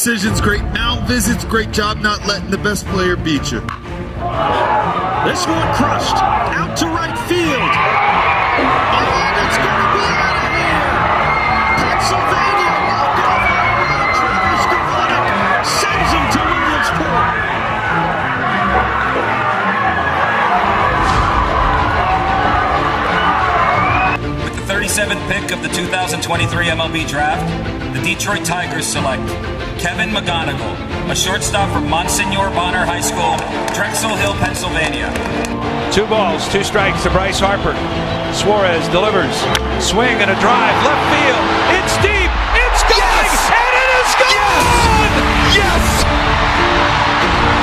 decisions, great mound visits, great job not letting the best player beat you. This one crushed, out to right field. And it's going to be out of here. Pennsylvania walk-off home run. Travis Skowronek sends him to Williamsport. With the 37th pick of the 2023 MLB Draft, the Detroit Tigers select Kevin McGonigal, a shortstop from Monsignor Bonner High School, Drexel Hill, Pennsylvania. 2 balls, 2 strikes to Bryce Harper. Suarez delivers. Swing and a drive. Left field. It's deep. It's going. Yes! And it is gone! Yes!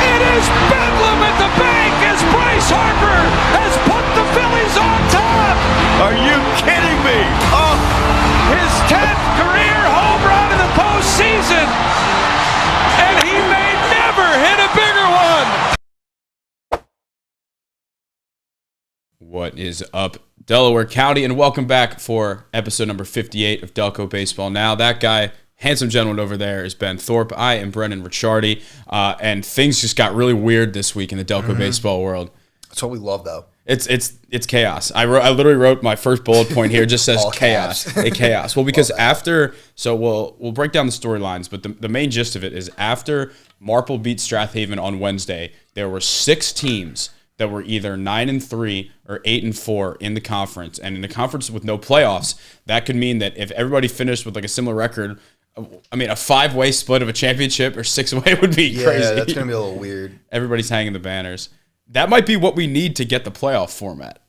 It is bedlam at the bank as Bryce Harper has put the Phillies on top. Are you kidding me? Oh, his 10th career home run in the postseason. And he may never hit a bigger one. What is up, Delaware County, and welcome back for episode number 58 of Delco Baseball Now. That guy, handsome gentleman over there, is Ben Thorpe. I am Brendan Ricciardi, and things just got really weird this week in the Delco baseball world. That's what we love, though. It's chaos. I literally wrote my first bullet point here. It just says chaos. Chaos. Well, because we'll break down the storylines, but the main gist of it is after Marple beat Strathaven on Wednesday, there were 6 teams that were either 9-3 or 8-4 in the conference, and in the conference with no playoffs, that could mean that if everybody finished with like a similar record, I mean, a 5-way split of a championship or 6-way would be crazy. Yeah, that's gonna be a little weird. Everybody's hanging the banners. That might be what we need to get the playoff format.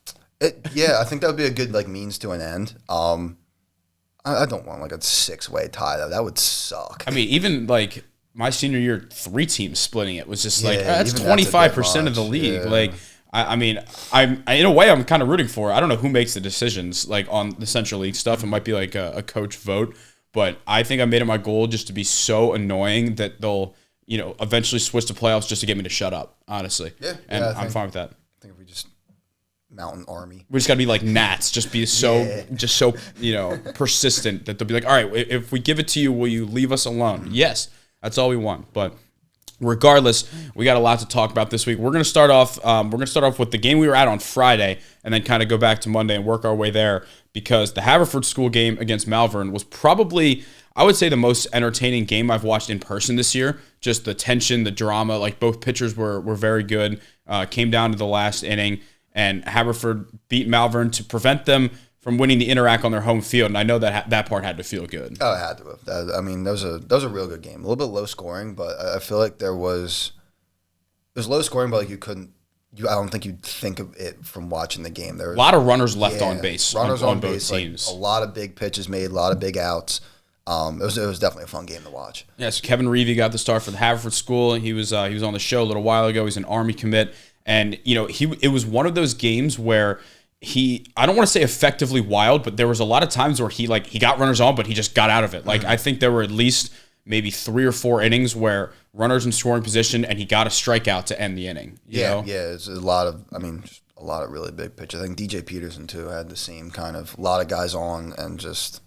Yeah, I think that would be a good means to an end. I don't want a 6-way tie though. That would suck. I mean, even my senior year, 3 teams splitting it was just that's 25% of the league. Yeah. I'm in a way I'm kind of rooting for it. I don't know who makes the decisions on the Central League stuff. It might be a coach vote, but I think I made it my goal just to be so annoying that they'll eventually switch to playoffs just to get me to shut up. Honestly, I'm fine with that. I think if we just Mountain Army, we just gotta be like gnats, just so persistent that they'll be like, all right, if we give it to you, will you leave us alone? Yes. That's all we want. But regardless, we got a lot to talk about this week. We're gonna start off with the game we were at on Friday, and then kind of go back to Monday and work our way there, because the Haverford School game against Malvern was probably, I would say, the most entertaining game I've watched in person this year. Just the tension, the drama, both pitchers were very good. Came down to the last inning, and Haverford beat Malvern to prevent them from winning the Interac on their home field, and I know that part had to feel good. Oh, it had to have. That was a real good game. A little bit low scoring, but I feel like it was low scoring, but I don't think you'd think of it from watching the game. There was a lot of runners left on base. Runners on both teams. A lot of big pitches made, a lot of big outs. It was definitely a fun game to watch. Yeah, so Kevin Reevy got the start for the Haverford School. He was on the show a little while ago. He's an Army commit, and it was one of those games where I don't want to say effectively wild, but there was a lot of times where he got runners on, but he just got out of it. I think there were at least maybe 3 or 4 innings where runners in scoring position and he got a strikeout to end the inning. Yeah, it's a lot of really big pitches. I think DJ Peterson too had the same kind of, a lot of guys on, and just,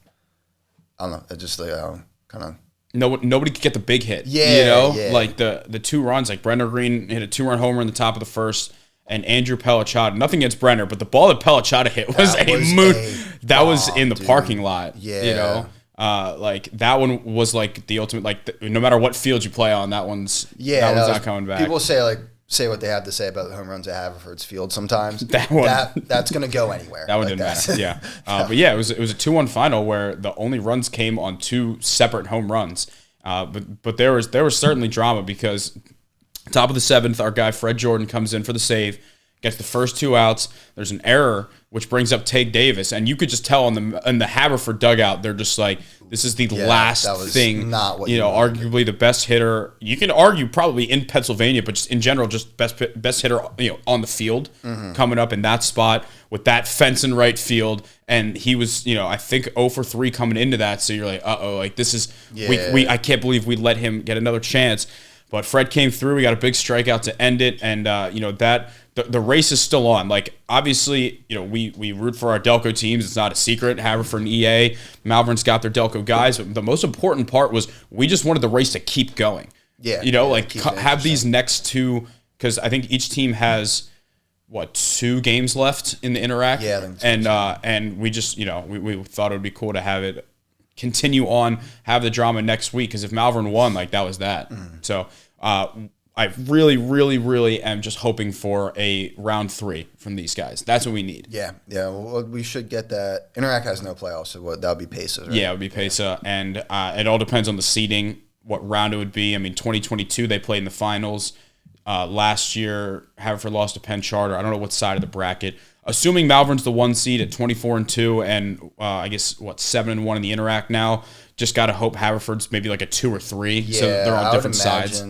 I don't know, it just kind of. Nobody could get the big hit. Yeah. The 2 runs, Brenner Green hit a 2-run homer in the top of the first. And Andrew Pellicciata, nothing against Brenner, but the ball that Pellicciata hit was that was in the parking lot. Yeah. That one was the ultimate, no matter what field you play on, that one's not coming back. People say what they have to say about the home runs at Haverford's field sometimes. That's going to go anywhere. That one didn't matter. Yeah. But yeah, it was a 2-1 final where the only runs came on 2 separate home runs. But there was certainly drama, because top of the 7th, our guy Fred Jordan comes in for the save, gets the first 2 outs. There's an error, which brings up Tate Davis, and you could just tell in the Haverford dugout, they're just like, this is the last thing. Not what arguably the best hitter. You can argue probably in Pennsylvania, but just in general, just best hitter on the field coming up in that spot with that fence in right field. And he was, I think 0 for 3 coming into that. So you're like, this is I can't believe we let him get another chance. But Fred came through. We got a big strikeout to end it, and that the race is still on. Like, obviously, we root for our Delco teams. It's not a secret. Haverford and EA, Malvern's got their Delco guys. But the most important part was we just wanted the race to keep going. Yeah, Have these next two, because I think each team has 2 games left in the Interact. Yeah, I think so. And we just we thought it would be cool to have it continue on, have the drama next week, because if Malvern won, like, that was that. So I really, really, really am just hoping for a round 3 from these guys. That's what we need. Yeah. Well, we should get that. Interact has no playoffs, so that would be Pesa, right? Yeah, it would be Pesa, and it all depends on the seeding, what round it would be. I mean, 2022 they played in the finals. Last year, Haverford lost to Penn Charter. I don't know what side of the bracket. Assuming Malvern's the 1 seed at 24-2, and I guess 7-1 in the Interact now. Just gotta hope Haverford's maybe like a 2 or 3, so they're on different sides.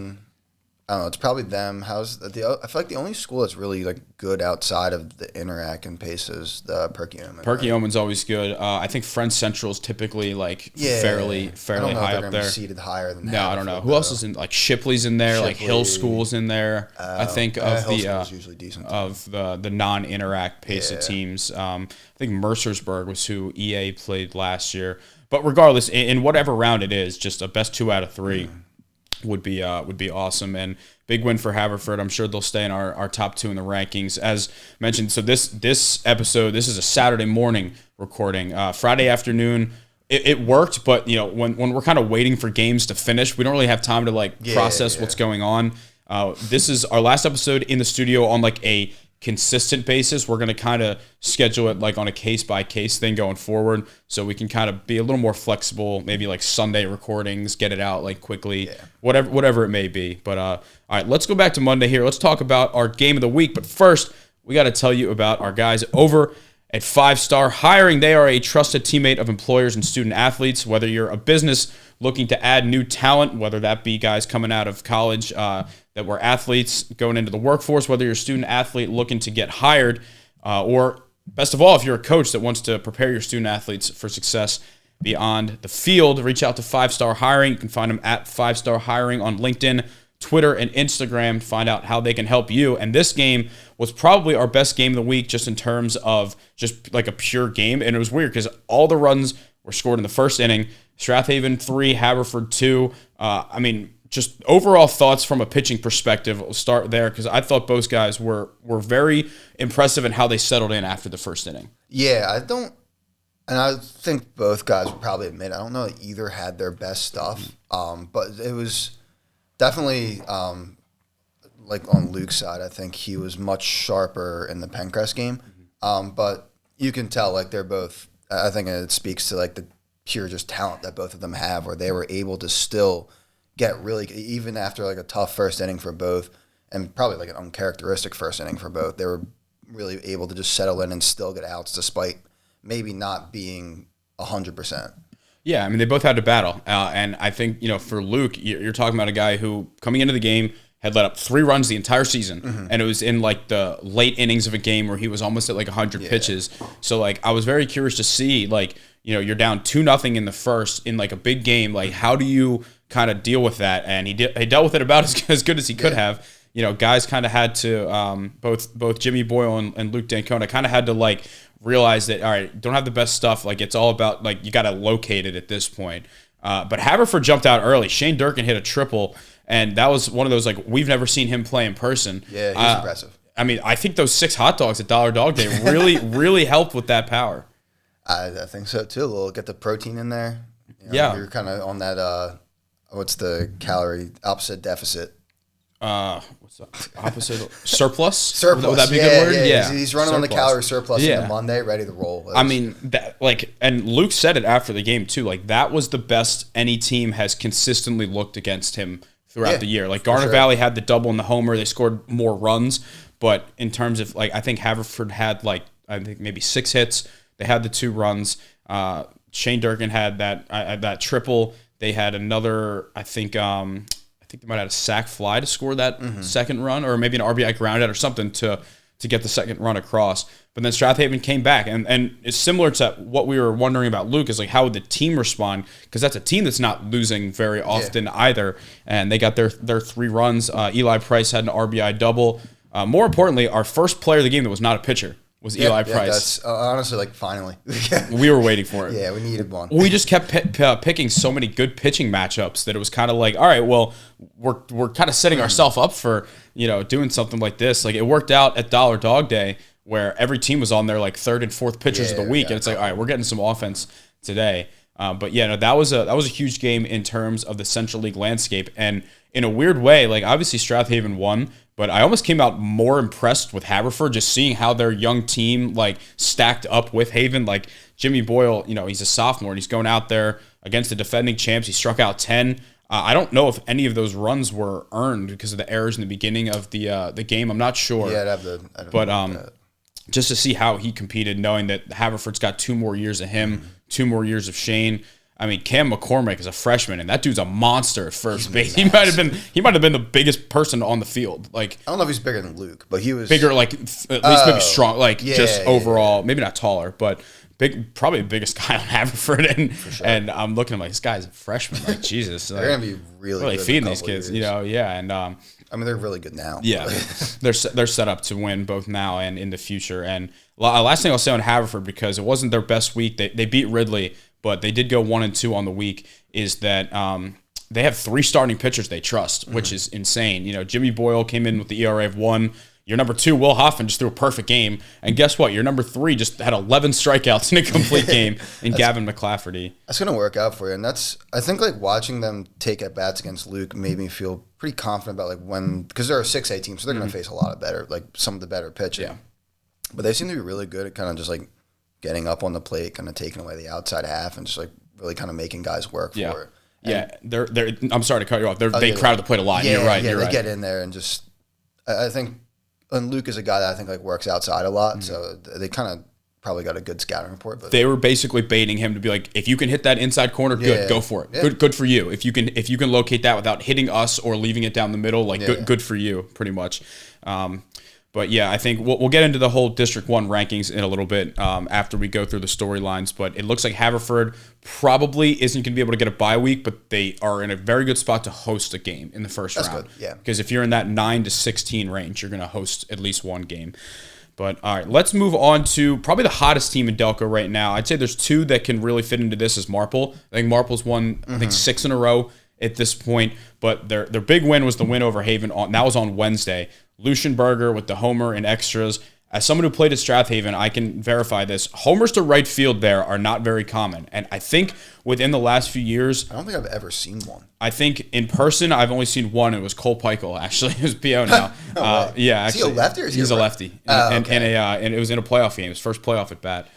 I don't know. It's probably them. I feel like the only school that's really like good outside of the Interact and Pace is the Perkiomen. Perkiomen's always good. I think Friends Central is typically like fairly high up there. Seated higher than that. No, I don't know. Who else is in? Like Shipley's in there. Like Hill School's in there. I think of School's usually decent of the non-Interact Pace teams. I think Mercersburg was who EA played last year. But regardless, in whatever round it is, just a best 2 out of 3. Would be awesome, and big win for Haverford. I'm sure they'll stay in our top 2 in the rankings, as mentioned. So this episode, this is a Saturday morning recording. Friday afternoon, it worked, but when we're kind of waiting for games to finish, we don't really have time to process what's going on. This is our last episode in the studio on like a consistent basis. We're going to kind of schedule it like on a case-by-case thing going forward, so we can kind of be a little more flexible, maybe like Sunday recordings, get it out like quickly, whatever it may be. But all right, let's go back to Monday here. Let's talk about our game of the week. But first, we got to tell you about our guys over at 5 Star Hiring. They are a trusted teammate of employers and student athletes. Whether you're a business looking to add new talent, whether that be guys coming out of college that were athletes going into the workforce, whether you're a student athlete looking to get hired, or best of all, if you're a coach that wants to prepare your student athletes for success beyond the field, reach out to 5 Star Hiring. You can find them at 5 Star Hiring on LinkedIn, Twitter, and Instagram to find out how they can help you. And this game was probably our best game of the week, just in terms of just like a pure game. And it was weird because all the runs were scored in the first inning. Strathaven 3, Haverford 2. Just overall thoughts from a pitching perspective. We'll start there because I thought both guys were very impressive in how they settled in after the first inning. Yeah, I think both guys would probably admit, I don't know that either had their best stuff, but it was definitely, like on Luke's side, I think he was much sharper in the Pencrest game, but you can tell like they're both, I think it speaks to like the pure just talent that both of them have, where they were able to still get really, even after like a tough first inning for both, and probably like an uncharacteristic first inning for both, they were really able to just settle in and still get outs despite maybe not being 100%. Yeah, I mean, they both had to battle. And I think, for Luke, you're talking about a guy who, coming into the game, had let up 3 runs the entire season. And it was in, like, the late innings of a game where he was almost at, like, 100 pitches. So, like, I was very curious to see, like, you're down 2-0 in the first in, like, a big game. Like, how do you kind of deal with that? And he dealt with it about as good as he could have. Guys kind of had to, both Jimmy Boyle and Luke Dancona kind of had to, like, realize that, all right, don't have the best stuff. Like, it's all about, like, you got to locate it at this point. But Haverford jumped out early. Shane Durkin hit a triple, and that was one of those, like, we've never seen him play in person. Yeah, he's impressive. I mean, I think those 6 hot dogs at Dollar Dog Day really, really helped with that power. I think so, too. We'll get the protein in there. You're kind of on that, what's the calorie opposite deficit? What's that? Opposite surplus? Surplus. Would that be a good word? Yeah. He's running on the calorie surplus on Monday, ready to roll. I mean, and Luke said it after the game too. Like, that was the best any team has consistently looked against him throughout the year. Like, Garner Valley had the double and the homer. They scored more runs, but in terms of, like, I think Haverford had, like, I think maybe 6 hits. They had the 2 runs. Shane Durkin had that triple. They had another, I think they might have had a sac fly to score that second run, or maybe an RBI ground out or something to to get the second run across. But then Strathaven came back, and it's similar to what we were wondering about Luke, is like how would the team respond, because that's a team that's not losing very often either, and they got their 3 runs. Eli Price had an RBI double. More importantly, our first player of the game that was not a pitcher was Eli Price. That's honestly, like, finally. We were waiting for it. Yeah, we needed one. We just kept picking so many good pitching matchups that it was kind of like, all right, well, we're kind of setting ourselves up for, doing something like this. Like, it worked out at Dollar Dog Day where every team was on their like 3rd and 4th pitchers of the week, and it's like, all right, we're getting some offense today. But yeah, no, that was a huge game in terms of the Central League landscape, and in a weird way, like obviously Strathaven won, but I almost came out more impressed with Haverford, just seeing how their young team like stacked up with Haven. Like Jimmy Boyle, he's a sophomore and he's going out there against the defending champs. He struck out 10. I don't know if any of those runs were earned because of the errors in the beginning of the game. I'm not sure. Yeah, but just to see how he competed, knowing that Haverford's got 2 more years of him, 2 more years of Shane. I mean, Cam McCormick is a freshman, and that dude's a monster at first base. He might have been the biggest person on the field. Like, I don't know if he's bigger than Luke, but he was bigger, like at least maybe strong, like overall, maybe not taller, but big, probably the biggest guy on Haverford. And I'm looking at him like, this guy's a freshman. Like, Jesus, they're gonna be really good feeding these kids, And I mean, they're really good now. Yeah, they're set up to win both now and in the future. And last thing I'll say on Haverford, because it wasn't their best week, they beat Ridley, but they did go 1-2 on the week, is that they have 3 starting pitchers they trust, which is insane. Jimmy Boyle came in with the ERA of 1. Your number 2, Will Hoffman, just threw a perfect game. And guess what? Your number 3 just had 11 strikeouts in a complete game in Gavin McClafferty. That's going to work out for you. And I think like watching them take at bats against Luke made me feel pretty confident about like because they're a 6A team, so they're going to face a lot of better, like some of the better pitching. Yeah. But they seem to be really good at kind of just like getting up on the plate, kind of taking away the outside half and just like really kind of making guys work for it. And they're. I'm sorry to cut you off. They crowd the plate a lot. Yeah, you're right. Yeah, you're they right. get in there and just. I think, and Luke is a guy that I think like works outside a lot, so they kind of probably got a good scouting report. But they were basically baiting him to be like, if you can hit that inside corner, good, go for it. Yeah. Good for you. If you can locate that without hitting us or leaving it down the middle, like good for you, pretty much. But yeah, I think we'll get into the whole District 1 rankings in a little bit after we go through the storylines. But it looks like Haverford probably isn't going to be able to get a bye week, but they are in a very good spot to host a game in the first round. That's good, yeah. Because if you're in that 9 to 16 range, you're going to host at least one game. But all right, let's move on to probably the hottest team in Delco right now. I'd say there's 2 that can really fit into this as Marple. I think Marple's won, I think 6 in a row at this point. But their big win was the win over Haven. That was on Wednesday. Lucienberger with the homer and extras. As someone who played at Strathaven, I can verify this. Homers to right field there are not very common. And I think within the last few years... I don't think I've ever seen one. I think in person, I've only seen one. It was Cole Peichel, actually. He was PO now. Yeah, actually. Is he a lefty or is he He's a lefty. And it was in a playoff game. His first playoff at bat.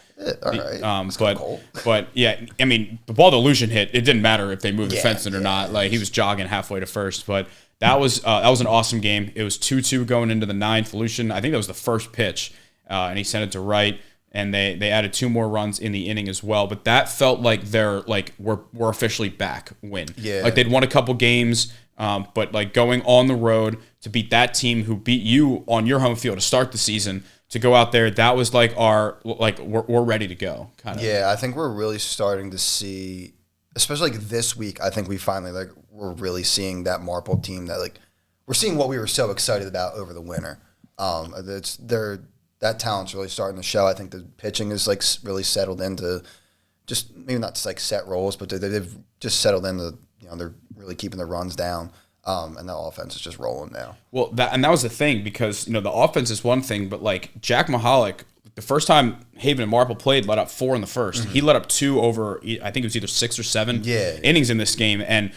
All right. But yeah, I mean, the ball that Lucian hit, it didn't matter if they moved the fence in or not. Like, he was jogging halfway to first. But that was an awesome game. It was 2-2 going into the 9th. Lucian, I think that was the first pitch, and he sent it to right. And they added 2 more runs in the inning as well. But that felt like we're officially back win. Yeah. Like, they'd won a couple games, but like going on the road to beat that team who beat you on your home field to start the season, to go out there, that was like we're ready to go kind of. Yeah, I think we're really starting to see, especially like this week, I think we finally we're really seeing that Marple team that we're seeing what we were so excited about over the winter. That talent's really starting to show. I think the pitching is really settled into just maybe not just set roles, but they've just settled into, they're really keeping the runs down. And the offense is just rolling now. Well, that was the thing, because the offense is one thing, but Jack Mahalik, the first time Haven and Marple played, let up 4 in the first. Mm-hmm. He let up 2 over, I think it was either 6 or 7 innings in this game. And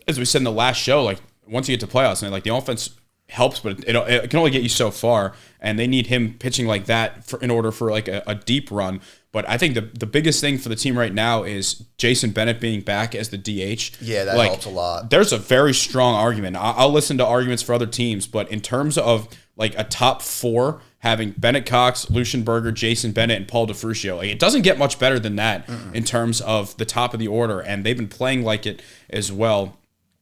as we said in the last show, once you get to playoffs, the offense helps, but it can only get you so far, and they need him pitching like that in order for a deep run. But I think the biggest thing for the team right now is Jason Bennett being back as the DH. Yeah, that helps a lot. There's a very strong argument. I'll listen to arguments for other teams, but in terms of a top 4, having Bennett Cox, Lucienberger, Jason Bennett, and Paul DeFrucio, it doesn't get much better than that in terms of the top of the order, and they've been playing like it as well.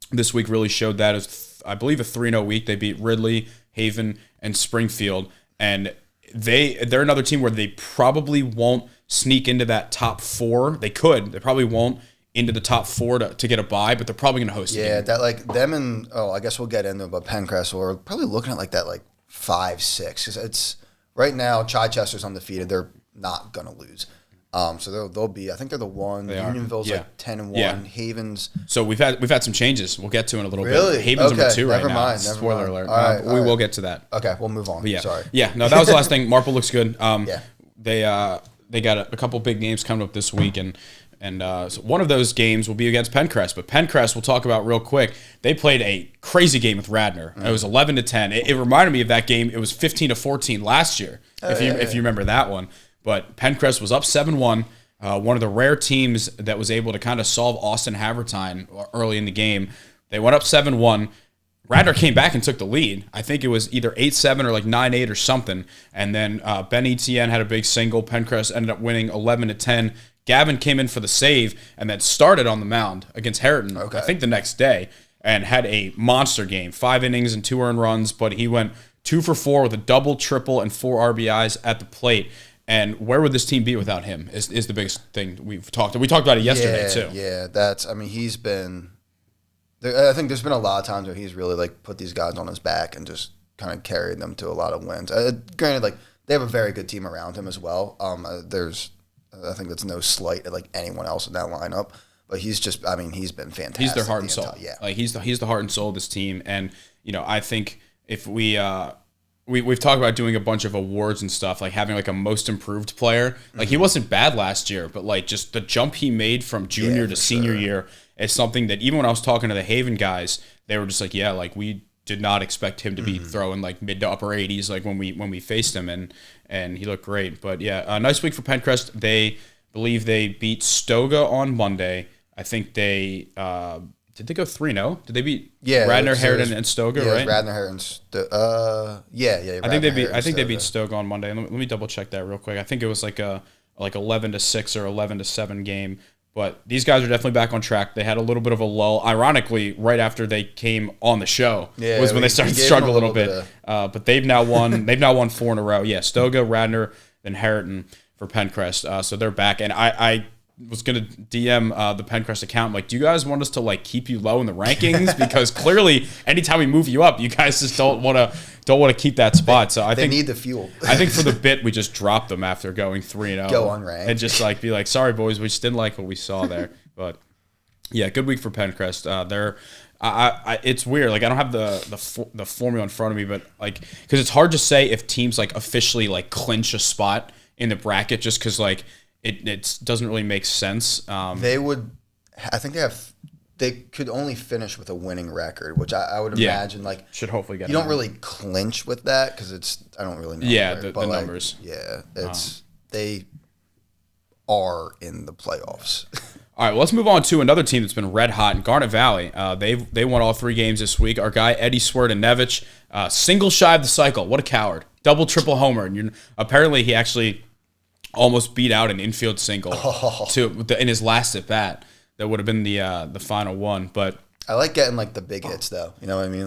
This week really showed that. As I believe a 3-0 week. They beat Ridley, Haven, and Springfield. and they're another team where they probably won't sneak into that top 4. They probably won't into the top 4 to get a bye, but they're probably going to host. Yeah, that like them and I guess we'll get into it, but Pencrest, we're probably looking at like that 5-6 because it's right now Chichester's undefeated. They're not going to lose. So they'll be. I think they're the one. Unionville's 10-1. Yeah. Havens. So we've had some changes. We'll get to in a little Really? bit. Havens number 2 Never right mind, now. never Spoiler mind. alert. All right, we will get to that. Okay, we'll move on. But yeah. Sorry. Yeah. No, that was the last thing. Marple looks good. Yeah. They got a couple big games coming up this week, and so one of those games will be against Pencrest. But Pencrest, we'll talk about real quick. They played a crazy game with Radnor. It was 11-10. It reminded me of that game. It was 15-14 last year, if you remember that one. But Pencrest was up 7-1. One of the rare teams that was able to kind of solve Austin Havertine early in the game. They went up 7-1. Radnor came back and took the lead. I think it was either 8-7 or 9-8 or something. And then Ben Etienne had a big single. Pencrest ended up winning 11-10. Gavin came in for the save and then started on the mound against Harriton, I think the next day, and had a monster game. 5 innings and 2 earned runs, but he went 2 for 4 with a double, triple, and 4 RBIs at the plate. And where would this team be without him is the biggest thing we've talked about. We talked about it yesterday, too. Yeah, he's been – I think there's been a lot of times where he's really, put these guys on his back and just kind of carried them to a lot of wins. Granted, they have a very good team around him as well. I think that's no slight at, anyone else in that lineup. But he's just – he's been fantastic. He's their heart and soul. Yeah. He's the heart and soul of this team. And, I think if we we've talked about doing a bunch of awards and stuff, having a most improved player. He wasn't bad last year, but just the jump he made from junior to senior year is something that even when I was talking to the Haven guys, they were just we did not expect him to be throwing mid to upper 80s when we faced him, and he looked great. But yeah, a nice week for Pencrest. They believe they beat Stoga on Monday. I think they did they go 3-0? Did they beat Radnor, Harriton, and Stoga? Right? Radnor, Harriton, yeah. I think they beat Stoga on Monday. Let me double check that real quick. I think it was a 11-6 or 11-7 game. But these guys are definitely back on track. They had a little bit of a lull. Ironically, right after they came on the show was when they started to struggle a little bit. But they've now won. They've now won 4 in a row. Yeah, Stoga, Radnor, then Harriton for Pencrest. So they're back. And I was gonna DM the Pencrest account. Do you guys want us to keep you low in the rankings? Because clearly, anytime we move you up, you guys just don't want to keep that spot. So I think they need the fuel. I think for the bit, we just dropped them after going 3-0. Go unranked and just be sorry boys, we just didn't like what we saw there. But yeah, good week for Pencrest. It's weird. I don't have the formula in front of me, but because it's hard to say if teams officially clinch a spot in the bracket just because it doesn't really make sense. They would. I think they could only finish with a winning record, which I would imagine should hopefully get. You don't really clinch with that because I don't really know. Yeah, the numbers. Yeah, they are in the playoffs. All right, well, let's move on to another team that's been red hot in Garnet Valley. They won all 3 games this week. Our guy Eddie Swerdinevich, single shy of the cycle. What a coward! Double, triple homer, and apparently he actually almost beat out an infield single in his last at bat. That would have been the final one, but I like getting the big hits though. You know what I mean?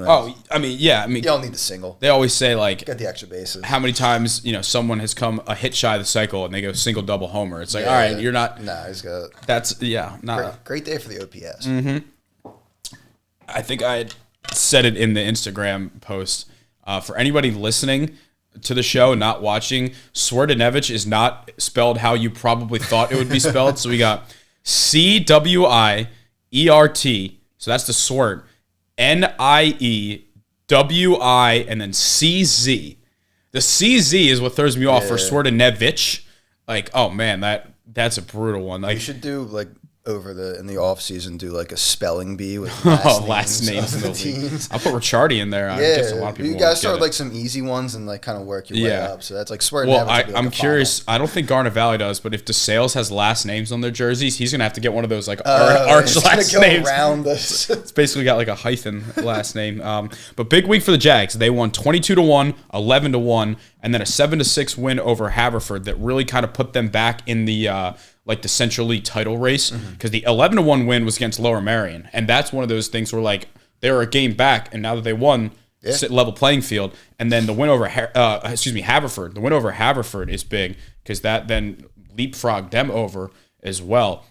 You don't need the single. They always say get the extra bases. How many times someone has come a hit shy of the cycle and they go single, double homer? It's all right, you're not. Nah, he's got. That's not great day for the OPS. Mm-hmm. I think I had said it in the Instagram post. For anybody listening to the show, not watching, Swerdinevich is not spelled how you probably thought it would be spelled. So we got CWIERT. So that's the Swert. NIEWI and then CZ. The CZ is what throws me off for Swerdinevich. Oh man, that's a brutal one. You should do in the off season do a spelling bee with last names in the teams. I'll put Ricciardi in there. I guess a lot of people. You guys start with some easy ones and kind of work your way up. So that's Swerdinevich. Well, I'm curious. I don't think Garnet Valley does, but if DeSales has last names on their jerseys, he's gonna have to get one of those arch last names. Around this. It's basically got a hyphen last name. But big week for the Jags. They won 22-1, 11-1, and then a 7-6 win over Haverford that really kind of put them back in the the Central League title race, because the 11-1 win was against Lower Marion, and that's one of those things where they were a game back, and now that they won, level playing field. And then the win over Haverford. The win over Haverford is big because that then leapfrogged them over as well.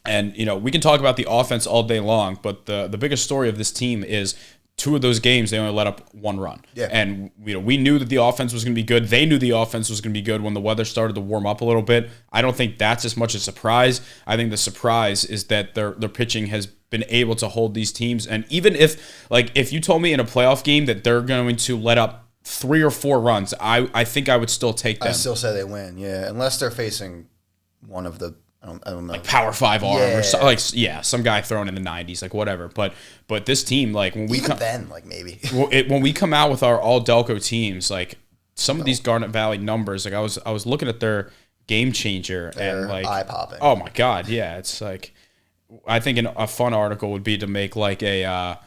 And, we can talk about the offense all day long, but the biggest story of this team is 2 of those games, they only let up 1 run. Yeah. And, we knew that the offense was going to be good. They knew the offense was going to be good when the weather started to warm up a little bit. I don't think that's as much a surprise. I think the surprise is that their pitching has been able to hold these teams. And even if you told me in a playoff game that they're going to let up 3 or 4 runs, I think I would still take them. I still say they win, yeah, unless they're facing one of the I don't know. Like Power 5 arm or some guy thrown in the 90s, like whatever. But this team, like when we maybe when we come out with our all Delco teams, like some of these Garnet Valley numbers, like I was looking at their game changer and like eye popping. Oh my god, yeah, it's like I think a fun article would be to make like a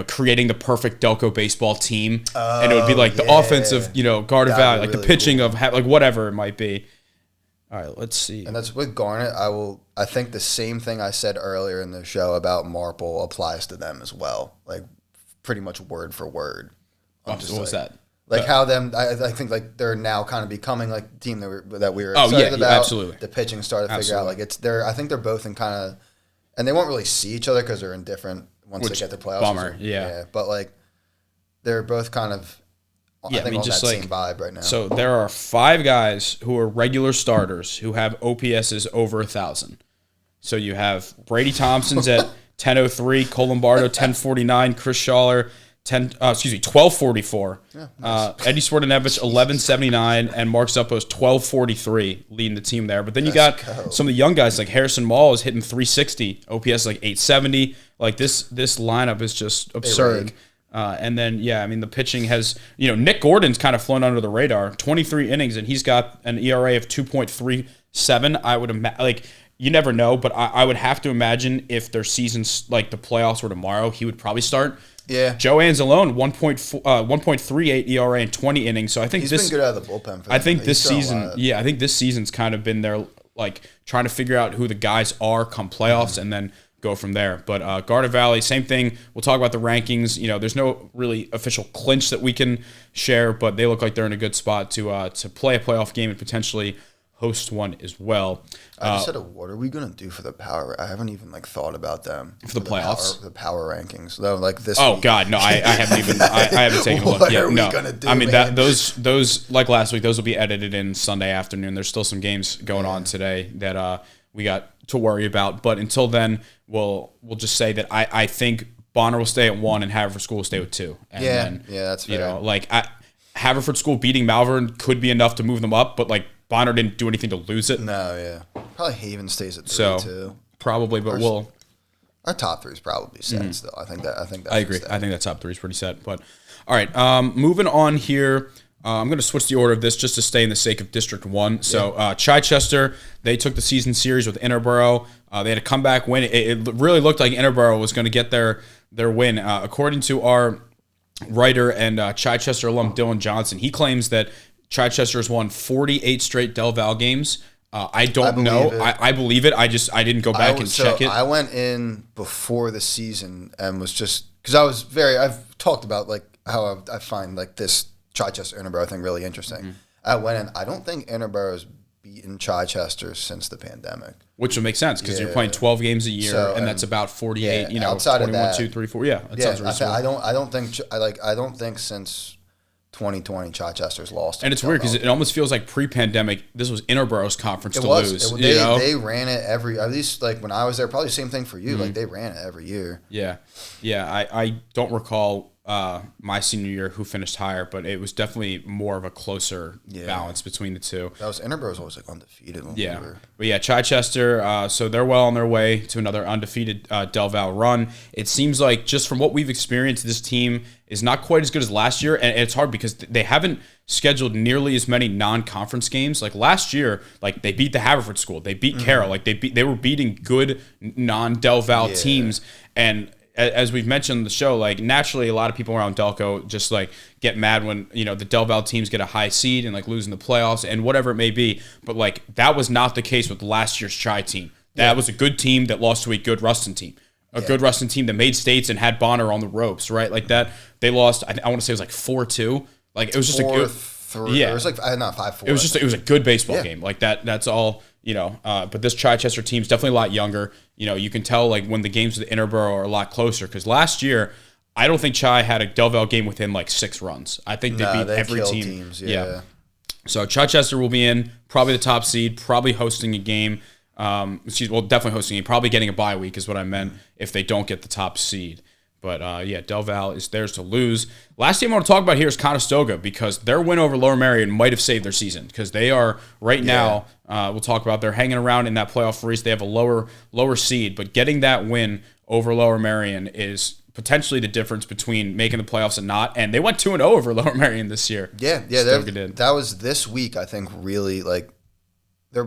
creating the perfect Delco baseball team, and it would be like the offense of Garnet Valley, like really the pitching of like whatever it might be. All right, let's see. And that's with Garnet. I think the same thing I said earlier in the show about Marple applies to them as well. Like pretty much word for word. What was that? Like how I think like they're now kind of becoming like the team that we were excited about. Yeah, absolutely. The pitching started to figure out like I think they're both in kind of, and they won't really see each other because they're indifferent once they get the playoffs. Bummer, yeah. But like they're both kind of. I think on that same vibe right now. So there are 5 guys who are regular starters who have OPSs over 1,000. So you have Brady Thompson's at 1003, Cole Lombardo 1049, Chris Schaller 1244, Eddie Swartanevich 1179, and Mark Zuppos 1243 leading the team there. But then you got some of the young guys like Harrison Mall is hitting 360, OPS like 870. Like this lineup is just absurd. And then, the pitching has, Nick Gordon's kind of flown under the radar. 23 innings, and he's got an ERA of 2.37. I would imagine, you never know, but I would have to imagine if their season's like the playoffs were tomorrow, he would probably start. Yeah. Joe Anzalone, 1.38 ERA in 20 innings. So I think he's been good out of the bullpen. I think this season, I think this season's kind of been their like trying to figure out who the guys are come playoffs, and then go from there. But Garnet Valley, same thing. We'll talk about the rankings. There's no really official clinch that we can share, but they look like they're in a good spot to play a playoff game and potentially host one as well. I just said, what are we gonna do for the power? I haven't even thought about them for the playoffs, the power rankings. Though, like this. Oh God, no! I haven't even. I haven't taken a look yet. No, I mean that those like last week, those will be edited in Sunday afternoon. There's still some games going on today that we got to worry about. But until then, we'll just say that I think Bonner will stay at 1 and Haverford School will stay with 2. And then, that's fair. Haverford School beating Malvern could be enough to move them up, but like Bonner didn't do anything to lose it. No, yeah. Probably Haven stays at 3 too. Probably, but our top 3 is probably set still. I think that. I agree. I think that top 3 is pretty set. But all right, moving on here. I'm going to switch the order of this just to stay in the sake of District 1. So Chichester, they took the season series with Interboro. They had a comeback win. It really looked like Interboro was going to get their win. According to our writer and Chichester alum Dylan Johnson, he claims that Chichester has won 48 straight Del Val games. I don't know. I believe it. I didn't go back and check it. I went in before the season and was just because I've talked about like how I find like this Chichester Interboro thing really interesting. Mm-hmm. I went in. I don't think Interboro's beaten Chichester since the pandemic, which would make sense because you're playing 12 games a year, and that's about 48. Outside 21, of that, 2, 3, 4. Yeah, that sounds reasonable. I don't think since 2020 Chichester's lost. And it's weird because it almost feels like pre-pandemic. This was Interboro's conference to lose. They ran it at least like when I was there. Probably the same thing for you. Mm-hmm. Like they ran it every year. Yeah. I don't recall my senior year who finished higher, but it was definitely more of a closer balance between the two. That was Interboro's always like undefeated. But Chichester. So they're well on their way to another undefeated Del Val run. It seems like just from what we've experienced, this team is not quite as good as last year, and it's hard because they haven't scheduled nearly as many non-conference games. Like last year, like they beat the Haverford School, they beat Carroll, like they were beating good non-Del Val teams, and as we've mentioned in the show, like naturally a lot of people around Delco just like get mad when the Del Val teams get a high seed and like losing the playoffs and whatever it may be. But like that was not the case with last year's Chi team. That was a good team that lost to a good Ruston team. a good wrestling team that made states and had Bonner on the ropes, right? Like that. They lost, I want to say it was like 4-2. Like it was just 4-3. Yeah. It was like, not 5-4. It was a good baseball game. Like that's all, but this Chichester team's definitely a lot younger. You can tell like when the games with Interborough are a lot closer because last year, I don't think Chi had a Del Valle game within like 6 runs. I think they beat every team. Teams, yeah. So Chichester will be in, probably the top seed, probably hosting a game. Definitely hosting a game, probably getting a bye week is what I meant if they don't get the top seed. But Del Valle is theirs to lose. Last team I want to talk about here is Conestoga because their win over Lower Merion might have saved their season because they are right now. We'll talk about they're hanging around in that playoff race. They have a lower seed, but getting that win over Lower Merion is potentially the difference between making the playoffs and not. And they went 2-0 over Lower Merion this year. Yeah. That was this week. I think really like they're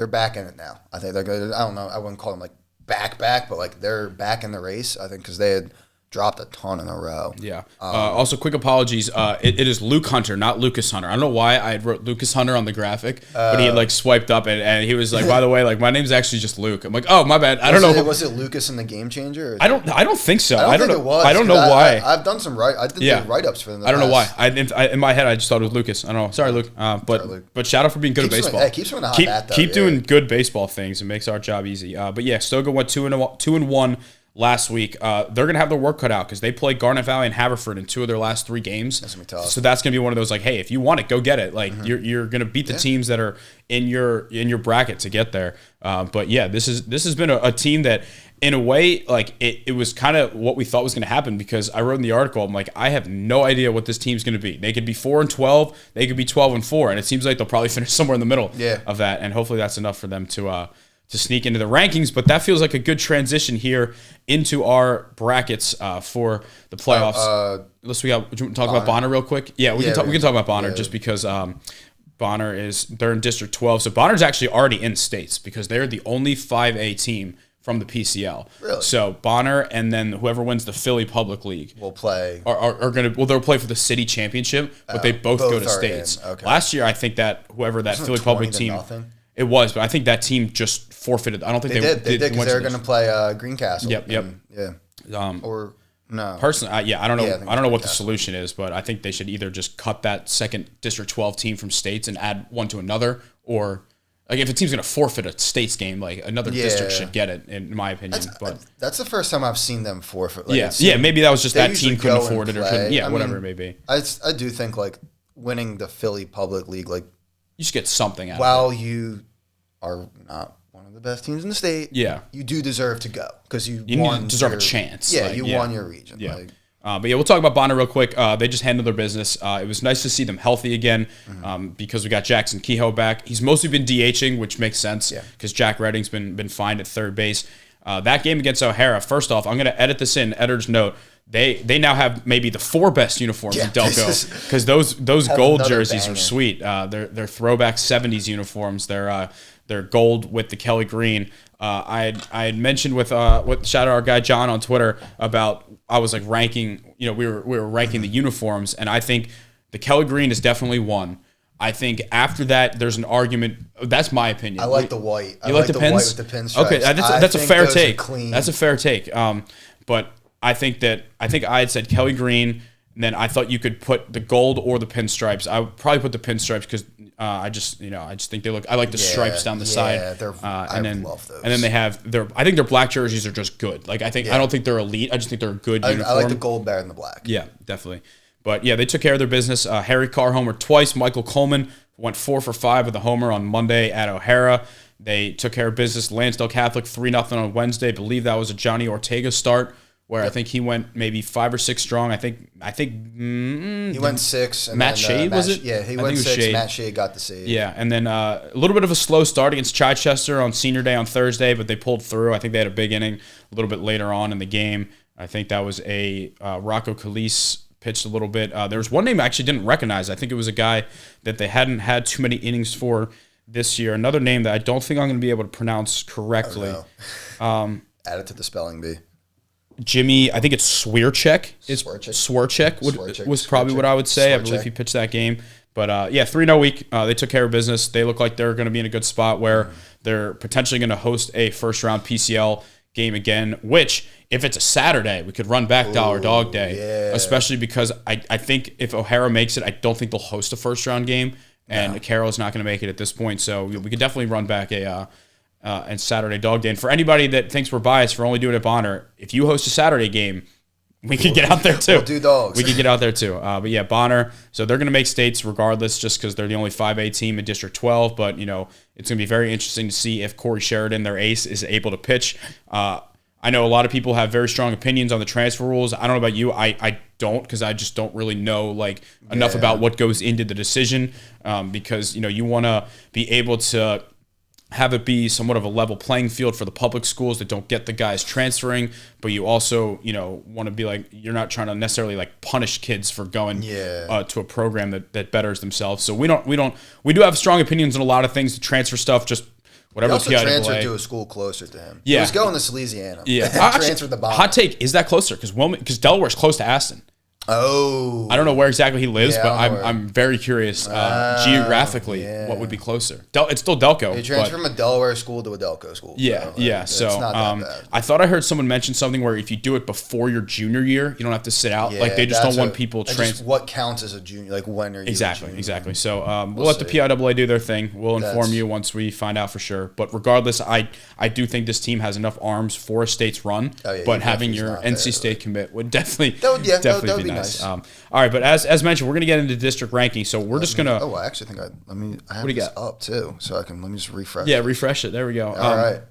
back in it now. I think they're good. I don't know. I wouldn't call them like back, but like they're back in the race. I think because they had dropped a ton in a row. Yeah. Also, quick apologies. It is Luke Hunter, not Lucas Hunter. I don't know why I wrote Lucas Hunter on the graphic, but he had like swiped up and he was like, by the way, like my name's actually just Luke. I'm like, oh my bad. I don't know. Was it Lucas in the Game Changer? I don't think so. I don't think it was. I don't know why. I've done some I did the write-ups for them. I don't know why. In my head, I just thought it was Lucas. I don't know. Sorry, Luke. But shout out for being good at baseball. Keep swinging the hot bat, though. Keep doing good baseball things. It makes our job easy. But yeah, Stoga went 2-1 last week. They're going to have their work cut out because they play Garnet Valley and Haverford in 2 of their last 3 games. That's going to be tough. So that's going to be one of those like, hey, if you want it, go get it. Like you're going to beat the teams that are in your bracket to get there. But yeah, this has been a team that in a way, like it was kind of what we thought was going to happen because I wrote in the article, I'm like, I have no idea what this team's going to be. They could be 4-12, they could be 12-4, and it seems like they'll probably finish somewhere in the middle of that. And hopefully that's enough for them to sneak into the rankings. But that feels like a good transition here into our brackets for the playoffs. Unless we got, would you want to talk about Bonner real quick? Yeah, we can talk about Bonner just because Bonner they're in District 12. So Bonner's actually already in states because they're the only 5A team from the PCL. Really? So Bonner and then whoever wins the Philly Public League will play. Are going to they'll play for the city championship, but they both go to states. Okay. Last year, I think that whoever that Philly Public team. It was, but I think that team just forfeited. I don't think they did because they were going to play Greencastle. Yep. Or no. Personally, I don't know. I don't know what the solution is, but I think they should either just cut that second District 12 team from states and add one to another, or like if a team's going to forfeit a states game, like another district should get it, in my opinion. That's the first time I've seen them forfeit. Like maybe that was just that team couldn't afford it or couldn't. Yeah, whatever it may be. I do think like winning the Philly Public League, like you should get something out of it. While you are not one of the best teams in the state, you do deserve to go because you deserve a chance. Yeah, you won your region. Yeah. But we'll talk about Bonner real quick. They just handled their business. It was nice to see them healthy again because we got Jackson Kehoe back. He's mostly been DHing, which makes sense because Jack Redding's been fined at third base. That game against O'Hara, first off, I'm going to edit this in, editor's note. They now have maybe the 4 best uniforms in Delco because those gold jerseys are sweet. They're throwback 70s uniforms. They're gold with the Kelly green. I had mentioned with shout out our guy John on Twitter about I was like ranking. We were ranking the uniforms, and I think the Kelly green is definitely one. I think after that, there's an argument. That's my opinion. I like the white. You like the pins? White with the pinstripes. Okay, that's a fair take. Clean. That's a fair take. But I think I had said Kelly green, and then I thought you could put the gold or the pinstripes. I would probably put the pinstripes because I just think they look. I like the stripes down the side. I love those. And then they have I think their black jerseys are just good. Like I don't think they're elite. I just think they're a good uniform. I like the gold better than the black. Yeah, definitely. But yeah, they took care of their business. Harry Carr homered twice. Michael Coleman went 4 for 5 with a homer on Monday at O'Hara. They took care of business. Lansdale Catholic 3-0 on Wednesday. I believe that was a Johnny Ortega start, where I think he went maybe 5 or 6 strong. I think he went 6. And Matt Shade was it? Yeah, he went 6. Matt Shade got the save. Yeah, and then a little bit of a slow start against Chichester on Senior Day on Thursday, but they pulled through. I think they had a big inning a little bit later on in the game. I think that was a Rocco Calise pitched a little bit. There was one name I actually didn't recognize. I think it was a guy that they hadn't had too many innings for this year. Another name that I don't think I'm going to be able to pronounce correctly. Add it to the spelling bee. Jimmy, I think it's Swierczek. Swierczek was probably what I would say. I believe he pitched that game. But 3-0 week. They took care of business. They look like they're going to be in a good spot where they're potentially going to host a first-round PCL game again, which if it's a Saturday, we could run back Dollar Dog Day, especially because I think if O'Hara makes it, I don't think they'll host a first round game, and Carroll's not going to make it at this point. So we could definitely run back a and Saturday Dog Day. And for anybody that thinks we're biased for only doing it at Bonner, if you host a Saturday game, we could get out there too. We'll do dogs. We could get out there too. But yeah, Bonner. So they're going to make states regardless, just because they're the only 5A team in District 12. But it's going to be very interesting to see if Corey Sheridan, their ace, is able to pitch. I know a lot of people have very strong opinions on the transfer rules. I don't know about you. I don't, because I just don't really know enough about what goes into the decision. Because you want to be able to have it be somewhat of a level playing field for the public schools that don't get the guys transferring, but you also, want to be you're not trying to necessarily punish kids for going to a program that betters themselves. So we do have strong opinions on a lot of things, the transfer stuff, just whatever. He also transferred to a school closer to him. Yeah. He was going to Louisiana. Yeah. Transferred the bottom. Hot take, is that closer? Because Delaware's close to Aston. Oh. I don't know where exactly he lives, but I'm very curious geographically what would be closer. It's still Delco. He transferred from a Delaware school to a Delco school. Yeah, so, it's not that bad. I thought I heard someone mention something where if you do it before your junior year, you don't have to sit out. They just don't want people transfer. What counts as a junior? When are you Exactly. So we'll let the PIAA do their thing. We'll inform you once we find out for sure. But regardless, I do think this team has enough arms for a state's run. But having your NC State commit would definitely be nice. All right, but as mentioned, we're going to get into district ranking. So we're just going to. Oh, I actually think I have this up too, so let me just refresh. Yeah, refresh it. There we go. All right.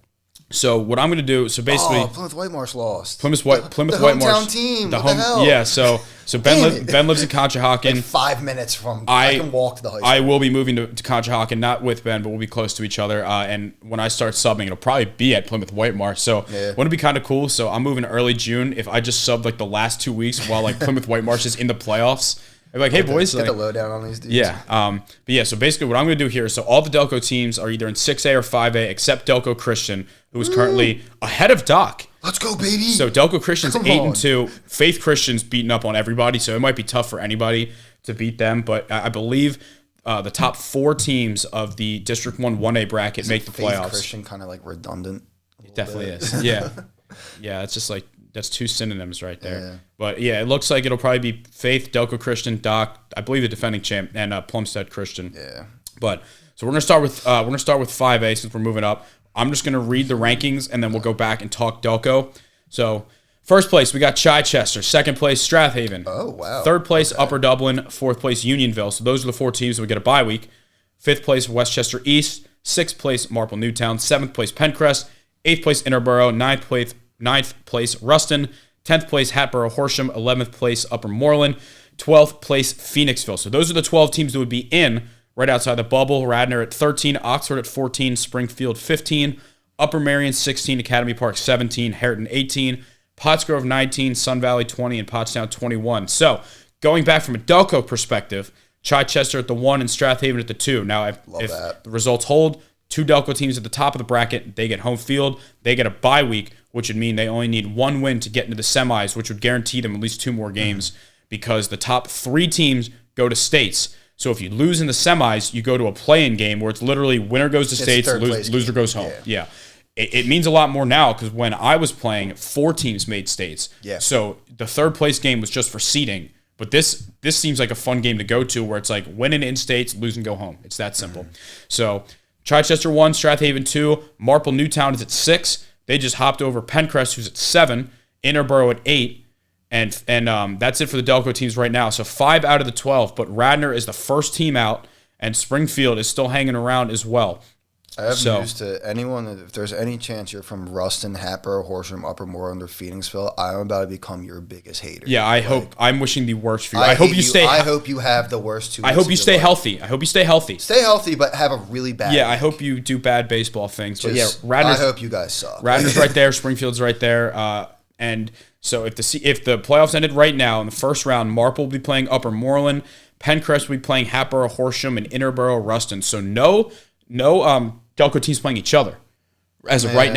So what I'm going to do, so basically, Plymouth White Marsh lost. Plymouth White Marsh, team. the home. Yeah, so Ben lives in Conshohocken. 5 minutes from I can walk to the high school. I will be moving to Conshohocken, not with Ben, but we'll be close to each other. And when I start subbing, it'll probably be at Plymouth White Marsh. So wouldn't it be kind of cool? So I'm moving early June. If I just sub the last 2 weeks while Plymouth White Marsh is in the playoffs. I'm hey boys, get the lowdown on these dudes. Yeah, but yeah. So basically, what I'm going to do here is, so all the Delco teams are either in 6A or 5A, except Delco Christian, who is currently ahead of Doc. Let's go, baby. So Delco Christian's 8-2. Faith Christian's beating up on everybody, so it might be tough for anybody to beat them. But I believe the top 4 teams of the District 1 1A bracket make the playoffs. Faith Christian kind of redundant. It definitely is. Yeah, yeah. It's just that's 2 synonyms right there. Yeah. But yeah, it looks like it'll probably be Faith, Delco Christian, Doc, I believe the defending champ, and Plumstead Christian. Yeah. But so we're gonna start with 5A since we're moving up. I'm just gonna read the rankings and then we'll go back and talk Delco. So first place we got Chichester, second place Strathaven. Oh wow. Third place Upper Dublin, fourth place Unionville. So those are the 4 teams that we get a bye week. Fifth place Westchester East, sixth place Marple Newtown, seventh place Pencrest, eighth place Interborough, ninth place Ruston, 10th place Hatboro Horsham, 11th place Upper Moreland, 12th place Phoenixville. So those are the 12 teams that would be in right outside the bubble. Radnor at 13, Oxford at 14, Springfield 15, Upper Marion 16, Academy Park 17, Hareton 18, Pottsgrove 19, Sun Valley 20, and Pottstown 21. So going back from a Delco perspective, Chichester at the 1 and Strathaven at the 2. Now, if the results hold, 2 Delco teams at the top of the bracket, they get home field, they get a bye week, which would mean they only need 1 win to get into the semis, which would guarantee them at least 2 more games because the top 3 teams go to states. So if you lose in the semis, you go to a play-in game where it's literally winner goes to states, loser goes home. Yeah. It means a lot more now because when I was playing, 4 teams made states. Yeah. So the third place game was just for seeding. But this seems like a fun game to go to where it's winning in states, lose and go home. It's that simple. So Chichester 1, Strathaven 2, Marple Newtown is at 6. They just hopped over Pencrest, who's at 7, Interborough at 8, and that's it for the Delco teams right now. So 5 out of the 12, but Radnor is the first team out, and Springfield is still hanging around as well. I have news to anyone that if there's any chance you're from Ruston, Hatboro, Horsham, Upper Moreland, or Phoenixville, I'm about to become your biggest hater. Yeah, I'm wishing the worst for you. I hope you stay. I hope you have the worst 2 weeks. I hope you stay healthy. I hope you stay healthy. Stay healthy, but have a really bad week. I hope you do bad baseball things. But I hope you guys suck. Radnor's right there. Springfield's right there. And so if the playoffs ended right now in the first round, Marple will be playing Upper Moreland, Pencrest will be playing Hatboro, Horsham, and Interborough, Ruston. So no Delco teams playing each other as of right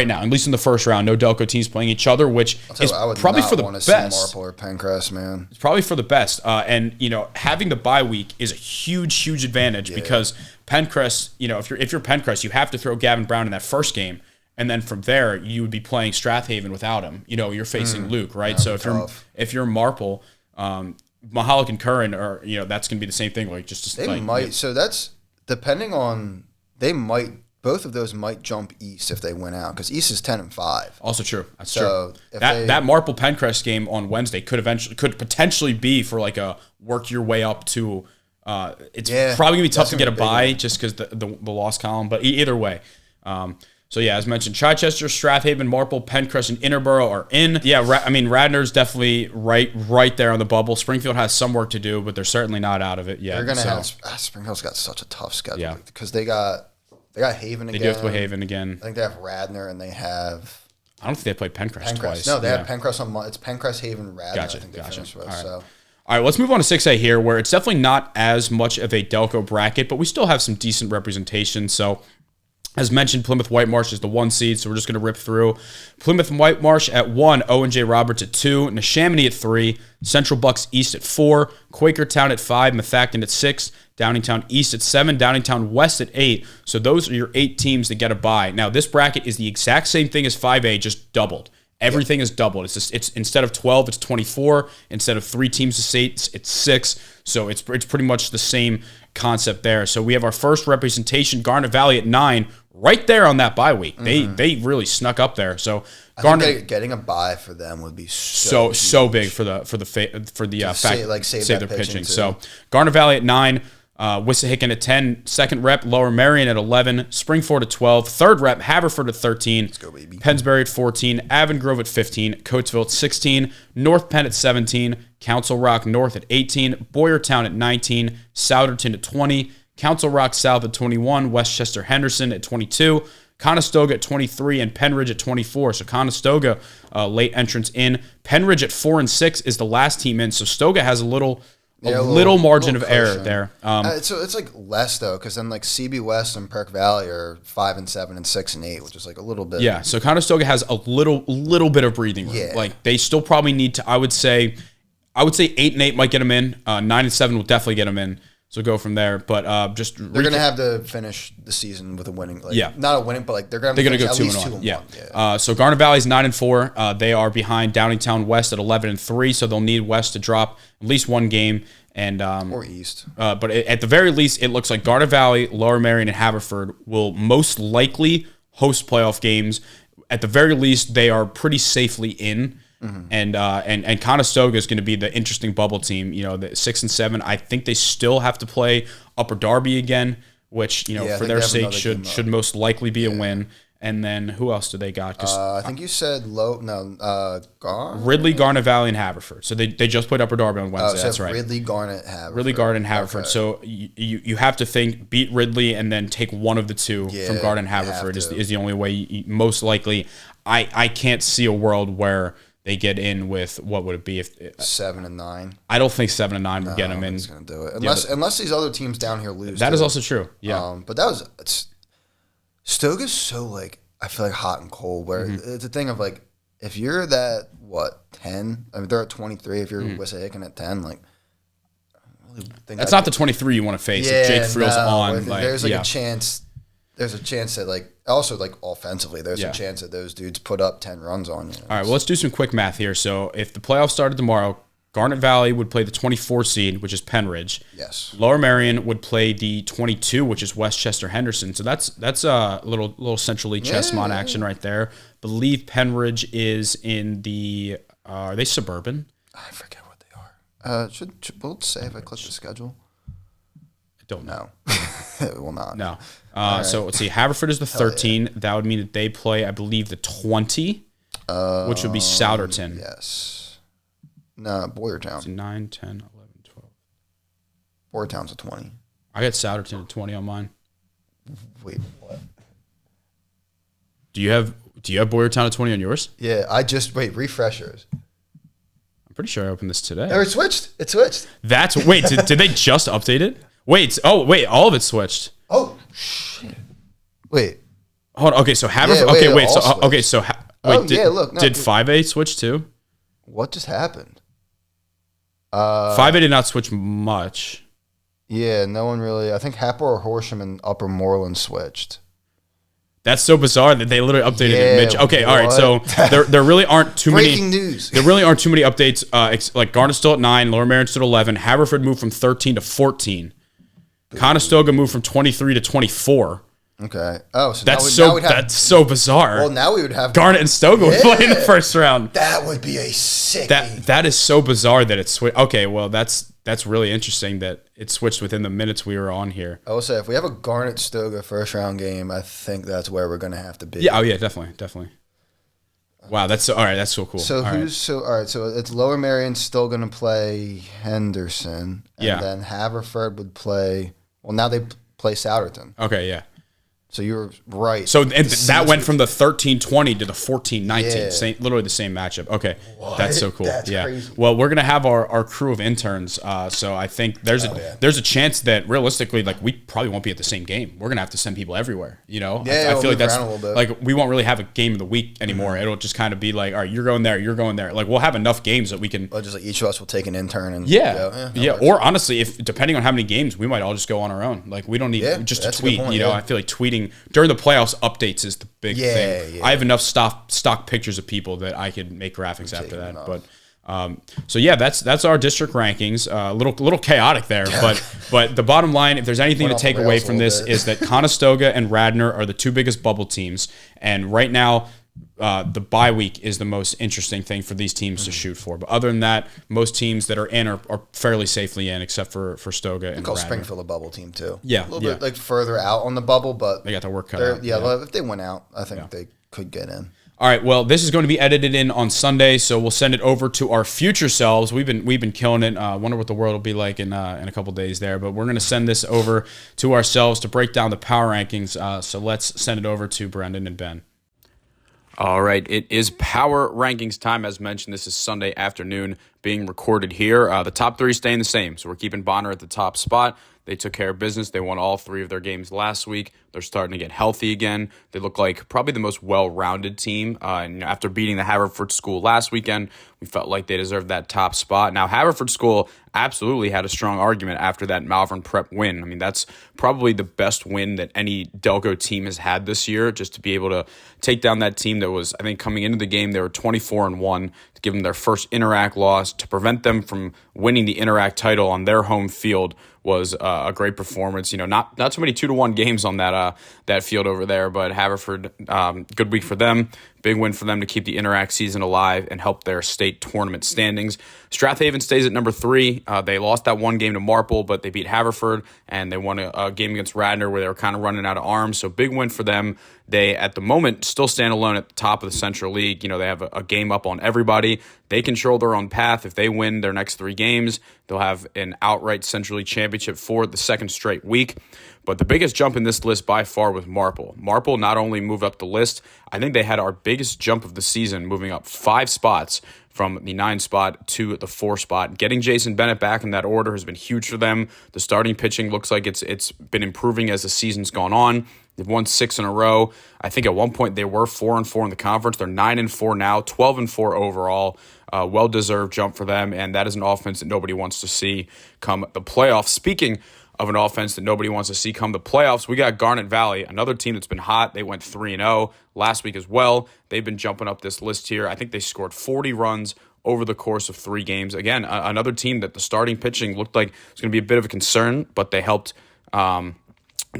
now. At least in the first round, no Delco teams playing each other, which is probably for the best. Marple or Pencrest, man. It's probably for the best. And having the bye week is a huge advantage because Pencrest, if you're Pencrest, you have to throw Gavin Brown in that first game. And then from there, you would be playing Strathaven without him. You know, you're facing Luke, right? So if you're Marple, Mahalik and Curran are, you know, that's going to be the same thing. Like just They like, might. So that's depending on. They might. Both of those might jump East if they win out because East is 10-5. Also true. That's So true. That Marple Pencrest game on Wednesday could potentially be for like a work your way up to. It's probably gonna be tough to get a bye just because the loss column. But either way. So yeah, as mentioned, Chichester, Strathaven, Marple, Pencrest, and Interboro are in. Yeah, Radnor's definitely right there on the bubble. Springfield has some work to do, but they're certainly not out of it yet. They're gonna have Springfield's got such a tough schedule because they got Haven again. They do have to play Haven again. I think they have Radnor and they have. I don't think they played Pencrest twice. No, they have Pencrest on. It's Pencrest, Haven, Radnor. Gotcha. I think they finished with. All right. So. All right, let's move on to 6A here, where it's definitely not as much of a Delco bracket, but we still have some decent representation. So, as mentioned, Plymouth Whitemarsh is the 1 seed, so we're just going to rip through. Plymouth Whitemarsh at 1, Owen-J. Roberts at 2, Neshaminy at 3, Central Bucks East at 4, Quakertown at 5, Methacton at 6, Downingtown East at 7, Downingtown West at 8. So those are your 8 teams that get a bye. Now, this bracket is the exact same thing as 5A, just doubled. Everything is doubled. It's instead of 12, it's 24. Instead of 3 teams to say it's 6. So it's pretty much the same concept there. So we have our first representation, Garnet Valley at 9, right there on that bye week. They really snuck up there. So Garnet getting a bye for them would be so big for save their pitching. Too. So Garnet Valley at 9. Wissahickon at 10, second rep, Lower Merion at 11, Springford at 12, third rep, Haverford at 13, let's go, baby. Pennsbury at 14, Avon Grove at 15, Coatesville at 16, North Penn at 17, Council Rock North at 18, Boyertown at 19, Souderton at 20, Council Rock South at 21, Westchester Henderson at 22, Conestoga at 23, and Penridge at 24. So Conestoga, late entrance in. Penridge at 4 and 6 is the last team in. So Stoga has a little margin of error there. So it's like less though, because then like CB West and Perk Valley are 5 and 7 and 6 and 8, which is like a little bit. Yeah. So Conestoga has a little bit of breathing room. Yeah. Like they still probably need to. I would say 8 and 8 might get them in. 9 and 7 will definitely get them in. So go from there. But they're gonna have to finish the season with a winning. Like, not a winning, but like they're gonna go at 2 least and 1. 2 and 1. So Garnet Valley's 9 and 4. They are behind Downingtown West at 11 and 3. So they'll need West to drop at least one game. And or East. But at the very least, it looks like Garnet Valley, Lower Merion, and Haverford will most likely host playoff games. At the very least, they are pretty safely in. Mm-hmm. And Conestoga is going to be the interesting bubble team. You know, the 6 and 7. I think they still have to play Upper Darby again, which for their sake should most likely be a win. And then who else do they got? I think you said Ridley, Garnet Valley, and Haverford. So they just played Upper Darby on Wednesday. So that's right. Ridley, Garnet, Haverford. Ridley, Garnet, and Haverford. Okay. So you have to beat Ridley and then take one of the two from Garnet and Haverford is the only way. Most likely, I can't see a world where they get in with what would it be if 7 and 9. I don't think 7 and 9 would get them in. It's gonna do it unless these other teams down here lose. That is also true. Yeah, but Stoga's so like I feel like hot and cold. Where it's a thing of like if you're that 10. I mean they're at 23. If you're Wissahickon at 10, like I don't really think that's not the 23 you want to face. If Jake Friel's on, there's a chance. There's a chance that like also like offensively, there's a chance that those dudes put up 10 runs on you. All right, well let's do some quick math here. So if the playoffs started tomorrow, Garnet Valley would play the 24 seed, which is Penridge. Yes. Lower Merion would play the 22, which is Westchester Henderson. So that's a little Central League chess-mon action right there. Believe Penridge is in the are they suburban? I forget what they are. Should we'll say if I click the schedule. I don't know. It will not. No. So let's see. Haverford is the 13. Yeah. That would mean that they play, I believe, the 20, which would be Souderton. Yes. No, Boyertown. 9, 10, 11, 12. Boyertown's a 20. I got Souderton at 20 on mine. Wait, what? Do you have Boyertown at 20 on yours? Yeah, refresh yours. I'm pretty sure I opened this today. Oh, it switched. It switched. Wait, did they just update it? Wait, all of it switched. Oh, shit. Wait. Hold on. Okay, so Haverford. Yeah, okay, wait. So switched. okay, so look. No, did 5A switch too? What just happened? 5A did not switch much. Yeah, no one really. I think Happer or Horsham and Upper Moreland switched. That's so bizarre that they literally updated it. Okay, all right. what? So there really aren't too Breaking many news. There really aren't too many updates. Like Garnet's still at 9, Lower Merion still at 11. Haverford moved from 13 to 14. Conestoga moved from 23 to 24. Okay. Oh, so That's now we'd have, that's so bizarre. well, now we would have Garnet and Stoga would play in the first round. That would be a sick. That is so bizarre that it's switched. Okay, well that's really interesting that it switched within the minutes we were on here. I will say, if we have a Garnet Stoga first round game, I think that's where we're going to have to be. Yeah. Oh yeah. Definitely. Wow. That's all right. That's so cool. So all right. So it's Lower Merion still going to play Henderson, and then Haverford would play. Well, now they play Souderton. Okay. Yeah. So you're right. So and that went from the 13-20 to the 14-19. Literally the same matchup. Okay, that's so cool. That's crazy. Well, we're gonna have our crew of interns. So I think there's a chance that realistically, like, we probably won't be at the same game. We're gonna have to send people everywhere. You know, Yeah, I feel like that's around a little bit. like we won't really have a game of the week anymore. It'll just kind of be like, all right, you're going there, you're going there. Like we'll have enough games that we can. Well, just like each of us will take an intern and Yeah. that works. Or honestly, if depending on how many games, we might all just go on our own. Like we don't need just to that's a good tweet. point, You know, yeah. I feel like tweeting during the playoffs updates is the big Yeah, thing. yeah. I have enough stock pictures of people that I could make graphics after that. But so yeah, that's our district rankings. A little chaotic there, but the bottom line, if there's anything to Went off take the away rails a from little this, bit. is that Conestoga and Radnor are the two biggest bubble teams, and right now. The bye week is the most interesting thing for these teams to shoot for. But other than that, most teams that are in are fairly safely in, except for Stoga and call Radnor. Springfield a bubble team too. Yeah, a little bit like further out on the bubble, but They got their work cut out. Yeah, if they went out, I think they could get in. All right, well, this is going to be edited in on Sunday, so we'll send it over to our future selves. We've been killing it. Wonder what the world will be like in a couple days there, but we're going to send this over to ourselves to break down the power rankings. So let's send it over to Brendan and Ben. All right, it is power rankings time. As mentioned, this is Sunday afternoon being recorded here. The top three staying the same, so we're keeping Bonner at the top spot. They took care of business. They won all three of their games last week. They're starting to get healthy again. They look like probably the most well-rounded team. And after beating the Haverford School last weekend, we felt like they deserved that top spot. Now, Haverford School absolutely had a strong argument after that Malvern Prep win. I mean, that's probably the best win that any Delco team has had this year, just to be able to take down that team that was, I think, coming into the game, they were 24-1, to give them their first Interact loss, to prevent them from winning the Interact title on their home field was a great performance. You know, not too many 2-1 games on that field over there, but Haverford, good week for them. Big win for them to keep the Interact season alive and help their state tournament standings. Strathaven stays at number 3. They lost that one game to Marple, but they beat Haverford, and they won a game against Radnor where they were kind of running out of arms. So big win for them. They, at the moment, still stand alone at the top of the Central League. You know, they have a game up on everybody. They control their own path. If they win their next 3 games, they'll have an outright Central League championship for the second straight week. But the biggest jump in this list by far was Marple. Marple not only moved up the list, I think they had our biggest jump of the season, moving up 5 spots from the 9 spot to the 4 spot. Getting Jason Bennett back in that order has been huge for them. The starting pitching looks like it's been improving as the season's gone on. They've won 6 in a row. I think at one point they were 4-4 in the conference. They're 9-4 now, 12-4 overall. Well-deserved jump for them, and that is an offense that nobody wants to see come the playoffs. Speaking of an offense that nobody wants to see come the playoffs, we got Garnet Valley, another team that's been hot. They went 3-0 last week as well. They've been jumping up this list here. I think they scored 40 runs over the course of 3 games. Again, another team that the starting pitching looked like it was going to be a bit of a concern, but they helped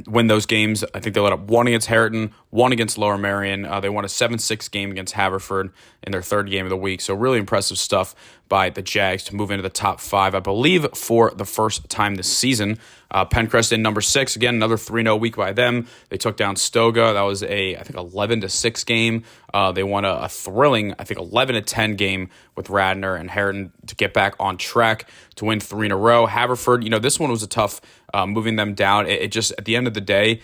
win those games. I think they let up 1 against Harriton, 1 against Lower Merion. They won a 7-6 game against Haverford in their 3rd game of the week. So really impressive stuff by the Jags to move into the top 5, I believe, for the first time this season. Pencrest in number 6. Again, another 3-0 week by them. They took down Stoga. That was a, I think, 11-6 game. They won a thrilling, I think, 11-10 game with Radnor and Harriton to get back on track to win 3 in a row. Haverford, this one was a tough moving them down. It just, at the end of the day,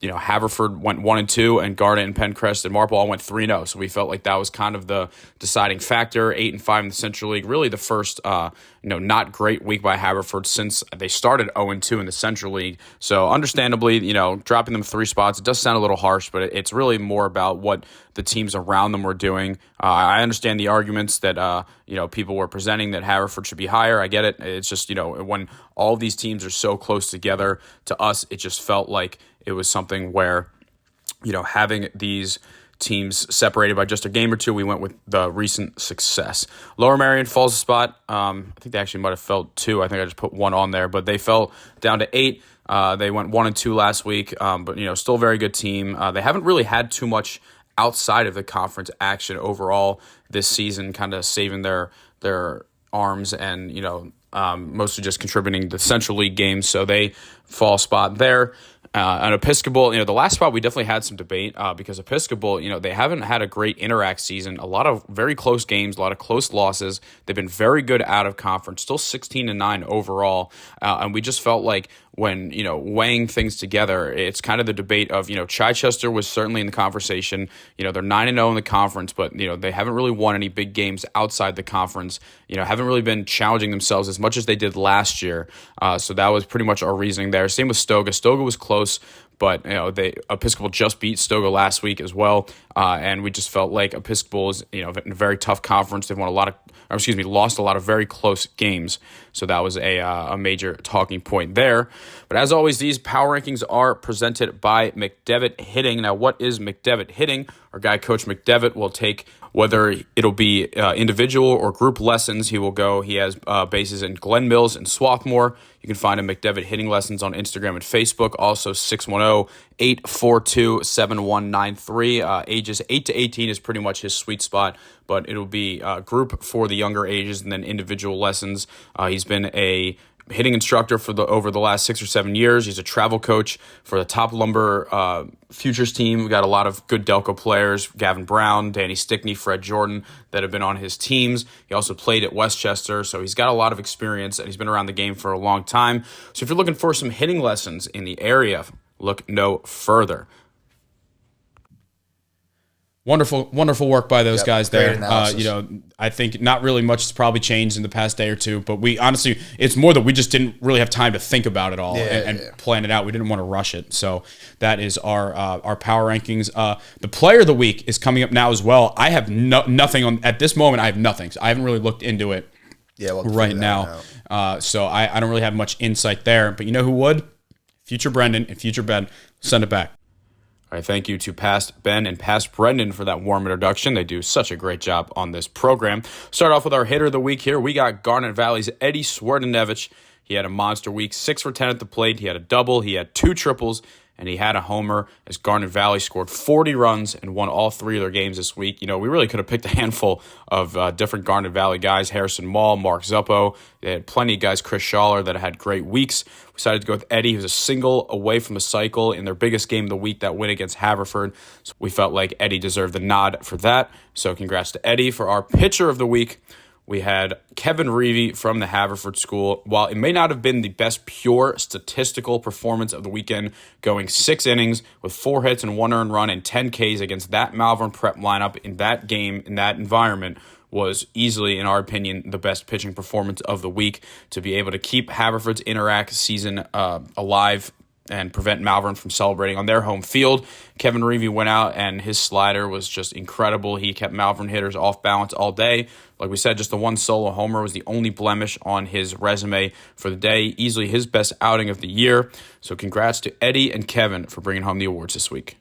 Haverford went 1-2, and Garnet and Pencrest and Marple all went 3-0. So we felt like that was kind of the deciding factor. 8-5 in the Central League. Really the first, not great week by Haverford since they started 0-2 in the Central League. So understandably, dropping them 3 spots, it does sound a little harsh, but it's really more about what the teams around them were doing. I understand the arguments that, people were presenting that Haverford should be higher. I get it. It's just, when all of these teams are so close together, to us, it just felt like it was something where having these teams separated by just a game or two, we went with the recent success. Lower Merion falls a spot. I think they actually might have fell 2. I think I just put 1 on there, but they fell down to 8. They went 1-2 last week, but still a very good team. They haven't really had too much outside of the conference action overall this season, kind of saving their arms and mostly just contributing to Central League games. So they fall a spot there. And Episcopal, the last spot we definitely had some debate because Episcopal, they haven't had a great Interact season. A lot of very close games, a lot of close losses. They've been very good out of conference, still 16-9 overall. And we just felt like when, weighing things together, it's kind of the debate of, Chichester was certainly in the conversation. They're 9-0 in the conference, but, they haven't really won any big games outside the conference. Haven't really been challenging themselves as much as they did last year. So that was pretty much our reasoning there. Same with Stoga. Stoga was close, but Episcopal just beat Stoga last week as well, and we just felt like Episcopal is in a very tough conference. They've lost a lot of very close games, so that was a major talking point there. But as always, these power rankings are presented by McDevitt Hitting. Now, what is McDevitt Hitting? Our guy Coach McDevitt will take whether it'll be individual or group lessons. He has bases in Glen Mills and Swarthmore. You can find him McDevitt Hitting Lessons on Instagram and Facebook. Also 610-842-7193. Ages 8 to 18 is pretty much his sweet spot, but it'll be group for the younger ages and then individual lessons. He's been a hitting instructor over the last 6 or 7 years. He's a travel coach for the Top Lumber Futures team. We got a lot of good Delco players, Gavin Brown, Danny Stickney, Fred Jordan, that have been on his teams. He also played at Westchester, so he's got a lot of experience, and he's been around the game for a long time. So if you're looking for some hitting lessons in the area, look no further. Wonderful work by those guys there. I think not really much has probably changed in the past day or two, but we honestly, it's more that we just didn't really have time to think about it all and plan it out. We didn't want to rush it. So that is our power rankings. The player of the week is coming up now as well. I have nothing on at this moment. I have nothing. So I haven't really looked into it right now. So I don't really have much insight there. But you know who would? Future Brendan and Future Ben. Send it back. All right, thank you to past Ben and past Brendan for that warm introduction. They do such a great job on this program. Start off with our hitter of the week here. We got Garnet Valley's Eddie Swerdinevich. He had a monster week, 6 for 10 at the plate. He had a double, he had 2 triples, and he had a homer as Garnet Valley scored 40 runs and won all 3 of their games this week. We really could have picked a handful of different Garnet Valley guys. Harrison Mall, Mark Zuppo. They had plenty of guys, Chris Schaller, that had great weeks. We decided to go with Eddie, who's a single away from a cycle in their biggest game of the week, that win against Haverford. So we felt like Eddie deserved the nod for that. So congrats to Eddie. For our pitcher of the week, we had Kevin Reevy from the Haverford School. While it may not have been the best pure statistical performance of the weekend, going 6 innings with 4 hits and 1 earned run and 10 Ks against that Malvern Prep lineup in that game, in that environment, was easily, in our opinion, the best pitching performance of the week to be able to keep Haverford's Interact season alive and prevent Malvern from celebrating on their home field. Kevin Reevy went out, and his slider was just incredible. He kept Malvern hitters off balance all day. Like we said, just the one solo homer was the only blemish on his resume for the day. Easily his best outing of the year. So congrats to Eddie and Kevin for bringing home the awards this week.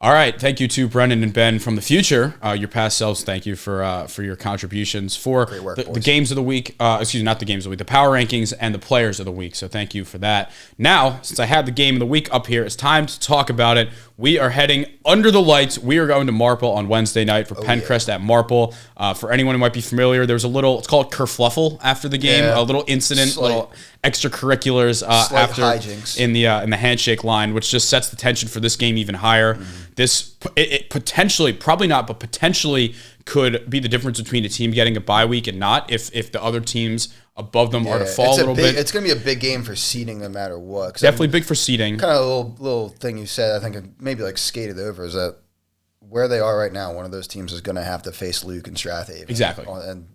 All right, thank you to Brendan and Ben from the future. Your past selves, thank you for your contributions for the games of the week. Not the games of the week, the power rankings and the players of the week. So thank you for that. Now, since I had the game of the week up here, it's time to talk about it. We are heading under the lights. We are going to Marple on Wednesday night for Pencrest at Marple. For anyone who might be familiar, there was a little, it's called kerfluffle after the game, a little incident, little extracurriculars after hijinks in the handshake line, which just sets the tension for this game even higher. This it potentially, probably not, but potentially could be the difference between a team getting a bye week and not if the other teams above them are to fall a little bit. It's going to be a big game for seeding no matter what. Definitely big for seeding. Kind of a little thing you said, I think maybe like skated over, is that where they are right now, one of those teams is going to have to face Luke and Strathaven. Exactly. And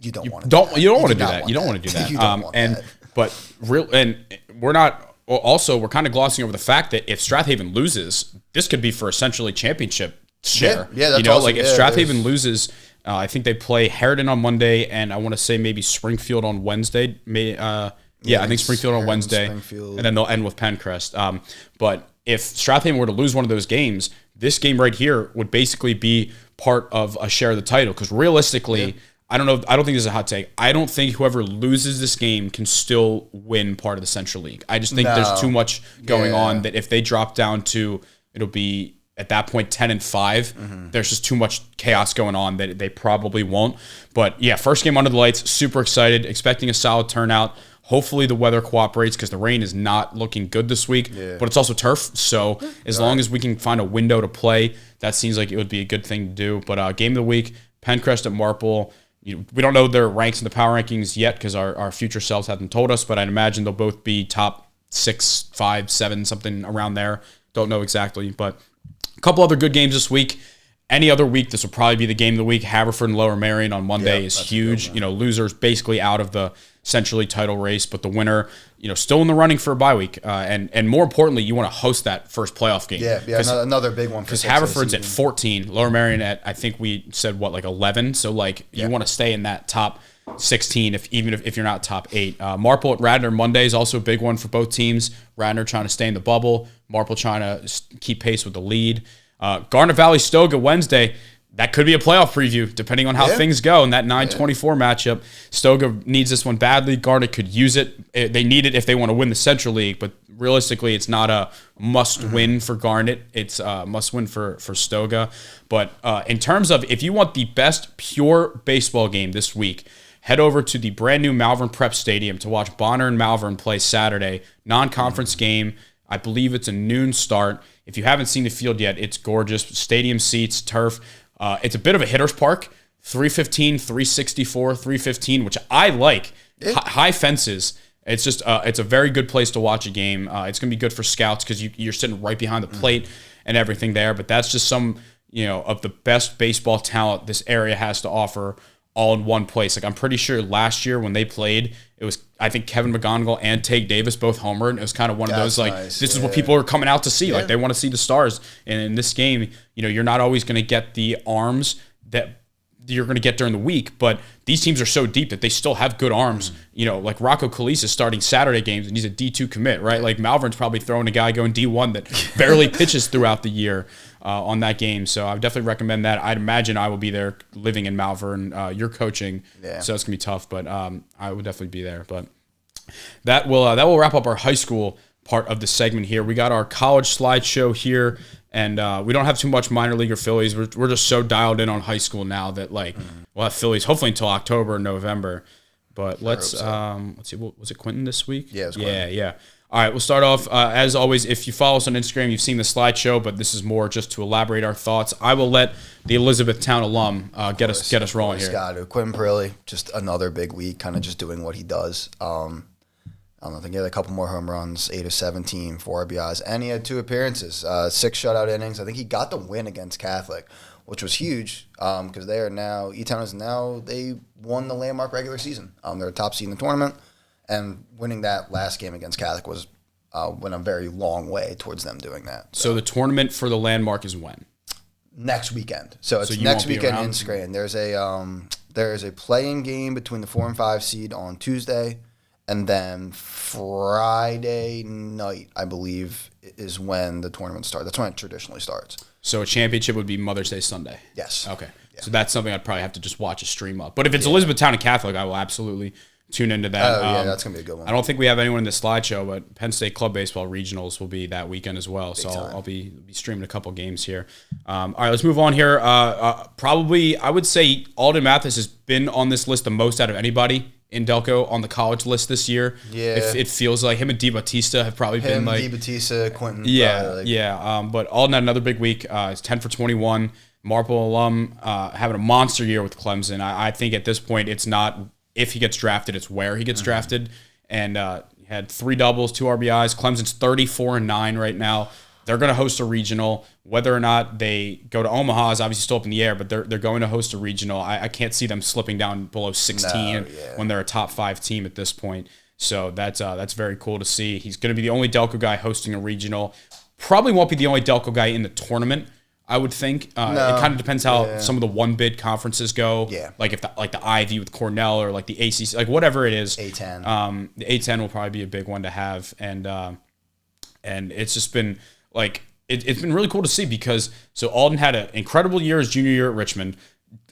you don't want to do that. You don't want to do that. You don't want to do that. You don't want that. But we're not. Also, we're kind of glossing over the fact that if Strathaven loses, this could be for essentially championship share. Yeah, that's awesome. If Strathaven loses, I think they play Harridan on Monday, and I want to say maybe Springfield on Wednesday. I think Springfield on Wednesday, and then they'll end with Pencrest. But if Strathaven were to lose one of those games, this game right here would basically be part of a share of the title. Because realistically, I don't know. I don't think this is a hot take. I don't think whoever loses this game can still win part of the Central League. I just think there's too much going on that if they drop down to, it'll be at that point 10-5. There's just too much chaos going on that they probably won't. But yeah, first game under the lights. Super excited. Expecting a solid turnout. Hopefully the weather cooperates because the rain is not looking good this week. But it's also turf, so as long as we can find a window to play, that seems like it would be a good thing to do. But game of the week, Pencrest at Marple. We don't know their ranks in the power rankings yet because our future selves haven't told us, but I'd imagine they'll both be top 6, 5, 7, something around there. Don't know exactly, but a couple other good games this week. Any other week, this will probably be the game of the week. Haverford and Lower Merion on Monday is huge. Losers basically out of the Central League title race, but the winner, still in the running for a bye week. And more importantly, you want to host that first playoff game. Yeah, another big one. Because Haverford's at 14, Lower Merion at, I think we said, 11? So, you want to stay in that top 16, even if you're not top 8. Marple at Radnor Monday is also a big one for both teams. Radnor trying to stay in the bubble. Marple trying to keep pace with the lead. Garnet Valley Stoga Wednesday. That could be a playoff preview, depending on how things go in that 9-24 matchup. Stoga needs this one badly. Garnet could use it. They need it if they want to win the Central League, but realistically, it's not a must-win for Garnet. It's a must-win for Stoga. But in terms of if you want the best pure baseball game this week, head over to the brand-new Malvern Prep Stadium to watch Bonner and Malvern play Saturday. Non-conference game. I believe it's a noon start. If you haven't seen the field yet, it's gorgeous. Stadium seats, turf. It's a bit of a hitter's park, 315, 364, 315, which I like. High fences. It's just it's a very good place to watch a game. It's going to be good for scouts because you're sitting right behind the plate and everything there. But that's just some of the best baseball talent this area has to offer all in one place. I'm pretty sure last year when they played, it was, I think, Kevin McGonigal and Tate Davis both homered. And it was kind of one of those, this is what people are coming out to see. They want to see the stars. And in this game, you're not always going to get the arms that you're going to get during the week, but these teams are so deep that they still have good arms. Like Rocco Calise is starting Saturday games, and he's a D2 commit, right? Malvern's probably throwing a guy going D1 that barely pitches throughout the year on that game. So I would definitely recommend that. I'd imagine I will be there living in Malvern. You're coaching, so it's going to be tough, but I would definitely be there. But that will wrap up our high school part of the segment here. We got our college slideshow here. And we don't have too much minor league or Phillies. We're just so dialed in on high school now that we'll have Phillies hopefully until October or November. But let's see. Was it Quentin this week? Yeah, it was Quentin. Yeah. All right, we'll start off. As always, if you follow us on Instagram, you've seen the slideshow, but this is more just to elaborate our thoughts. I will let the Elizabethtown alum get us rolling here. Quentin Perilli, just another big week, kind of just doing what he does. I don't know, I think he had a couple more home runs, 8 of 17, 4 RBIs, and he had 2 appearances, 6 shutout innings. I think he got the win against Catholic, which was huge because they won the landmark regular season. They're a top seed in the tournament, and winning that last game against Catholic went a very long way towards them doing that. So the tournament for the landmark is when? Next weekend. So it's next weekend in Scranton. There's a play-in game between the 4 and 5 seed on Tuesday. And then Friday night, I believe, is when the tournament starts. That's when it traditionally starts. So a championship would be Mother's Day Sunday? Yes. Okay. Yeah. So that's something I'd probably have to just watch a stream of. But if it's Elizabethtown and Catholic, I will absolutely tune into that. Oh, that's going to be a good one. I don't think we have anyone in the slideshow, but Penn State Club Baseball Regionals will be that weekend as well. So I'll be streaming a couple games here. All right, let's move on here. Probably, I would say Alden Mathis has been on this list the most out of anybody in Delco on the college list this year. Yeah. It feels like him and DiBattista have probably been like... DiBattista, Quentin. But Alden had another big week. He's 10 for 21. Marple alum having a monster year with Clemson. I think at this point it's not if he gets drafted, it's where he gets drafted. And he had 3 doubles, 2 RBIs. Clemson's 34-9 right now. They're going to host a regional. Whether or not they go to Omaha is obviously still up in the air, but they're going to host a regional. I can't see them slipping down below 16 when they're a top 5 team at this point. So that's very cool to see. He's going to be the only Delco guy hosting a regional. Probably won't be the only Delco guy in the tournament, I would think. It kind of depends how some of the one-bid conferences go. Yeah. Like if the Ivy with Cornell or like the ACC, like whatever it is. A10. The A10 will probably be a big one to have. And it's just been like it's been really cool to see because so Alden had an incredible year his junior year at Richmond.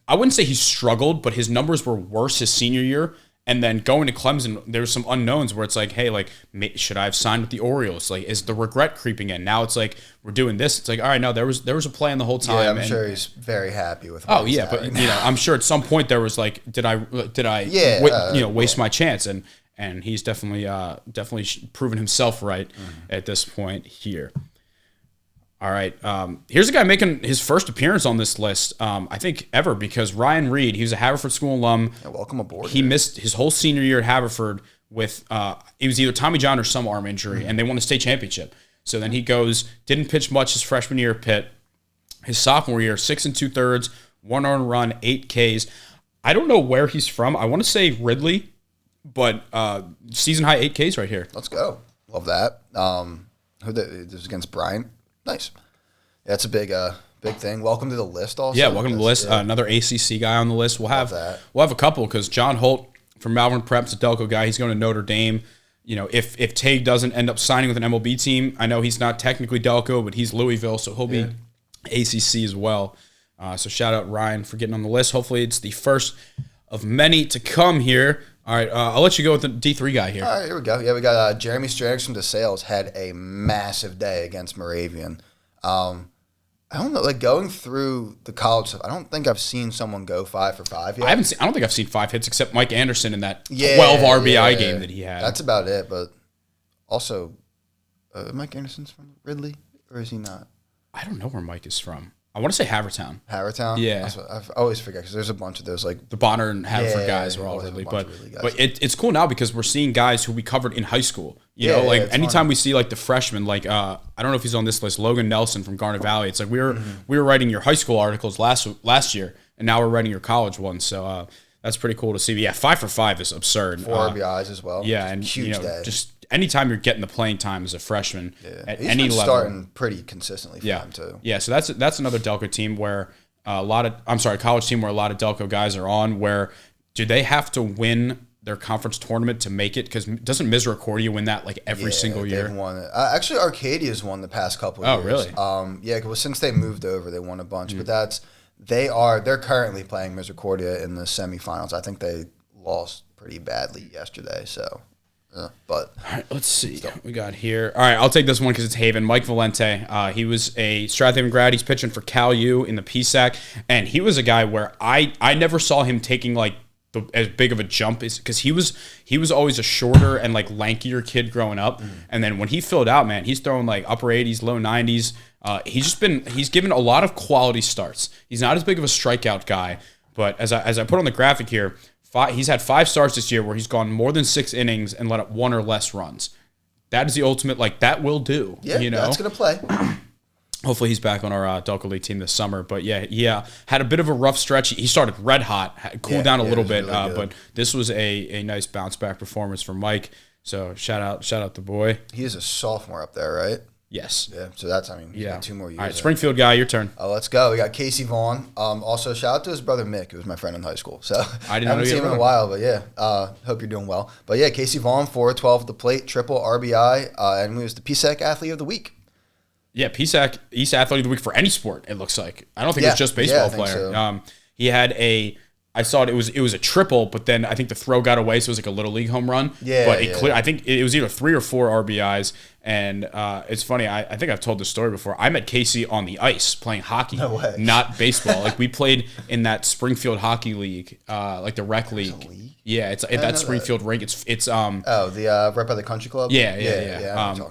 I wouldn't say he struggled, but his numbers were worse his senior year. And then going to Clemson, there was some unknowns where it's like, hey, like, should I have signed with the Orioles? Like, is the regret creeping in? Now it's like we're doing this. It's like, all right, no, there was a plan the whole time. Yeah, I'm sure he's very happy with. Oh yeah, but I'm sure at some point there was like, did I waste my chance? And he's definitely proven himself right at this point here. All right. Here's a guy making his first appearance on this list, I think, ever, because Ryan Reed, he was a Haverford School alum. Yeah, welcome aboard. He missed his whole senior year at Haverford with it was either Tommy John or some arm injury, and they won the state championship. So then he didn't pitch much his freshman year at Pitt. His sophomore year, 6 2/3, 1 earned run, 8 Ks. I don't know where he's from. I want to say Ridley, but season high 8 Ks right here. Let's go. Love that. This is against Bryant. Nice. Yeah, that's a big thing. Welcome to the list also. Yeah, welcome to the list. Another ACC guy on the list. We'll have a couple because John Holt from Malvern Prep's a Delco guy. He's going to Notre Dame. You know, if Tate doesn't end up signing with an MLB team, I know he's not technically Delco, but he's Louisville, so he'll be ACC as well. So shout out Ryan for getting on the list. Hopefully it's the first of many to come here. All right, I'll let you go with the D3 guy here. All right, here we go. Yeah, we got Jeremy Stranix from DeSales had a massive day against Moravian. I don't know, like going through the college stuff, I don't think I've seen someone go 5 for 5 yet. I don't think I've seen 5 hits except Mike Anderson in that 12 RBI game that he had. That's about it, but also, Mike Anderson's from Ridley, or is he not? I don't know where Mike is from. I want to say Havertown. Havertown? Yeah. I always forget because there's a bunch of those like the Bonner and Haverford guys were all Ridley, but it's cool now because we're seeing guys who we covered in high school. You know, like anytime we see like the freshmen, like I don't know if he's on this list, Logan Nelson from Garnet Valley. It's like we were writing your high school articles last year, and now we're writing your college ones. So that's pretty cool to see. But yeah, 5 for 5 is absurd. 4 RBIs as well. Yeah, and huge day. Just anytime you're getting the playing time as a freshman at He's any been level, starting pretty consistently for him too. Yeah, so that's another Delco team where college team where a lot of Delco guys are on. Where do they have to win their conference tournament to make it? Because doesn't Misericordia win that like every single year? They've won it. Actually, Arcadia's won the past couple of years. Oh, really? Yeah, because since they moved over, they won a bunch. But they're currently playing Misericordia in the semifinals. I think they lost pretty badly yesterday. So. But all right, let's see what we got here. All right, I'll take this one because it's Haven. Mike Valente. He was a Strathaven grad. He's pitching for Cal U in the PSAC, and he was a guy where I never saw him taking like as big of a jump is because he was always a shorter and like lankier kid growing up, and then when he filled out, man, he's throwing like upper 80s, low 90s. He's given a lot of quality starts. He's not as big of a strikeout guy, but as I put on the graphic here. He's had 5 starts this year where he's gone more than 6 innings and let up 1 or less runs. That is the ultimate, like, that will do. Yeah, you know? That's going to play. Hopefully he's back on our Delco League team this summer. But, yeah, had a bit of a rough stretch. He started red hot, cooled down a little bit. Really but this was a nice bounce-back performance from Mike. So, shout out the boy. He is a sophomore up there, right? Yes. Yeah, so he's got 2 more years. All right, Springfield guy, your turn. Let's go. We got Casey Vaughn. Also, shout out to his brother Mick, who was my friend in high school. So I haven't seen him in a while, but yeah, hope you're doing well. But yeah, Casey Vaughn, 4-12 at the plate, triple RBI, and he was the PSAC Athlete of the Week. Yeah, PSAC East Athlete of the Week for any sport, it looks like. I don't think it's just baseball player. So. He had I saw it was a triple, but then I think the throw got away, so it was like a little league home run. Yeah. But I think it was either 3 or 4 RBIs. And it's funny, I think I've told this story before. I met Casey on the ice playing hockey, not baseball. Like we played in that Springfield Hockey League, like the rec league. Yeah, it's that Springfield rink. It's the right by the country club. Yeah.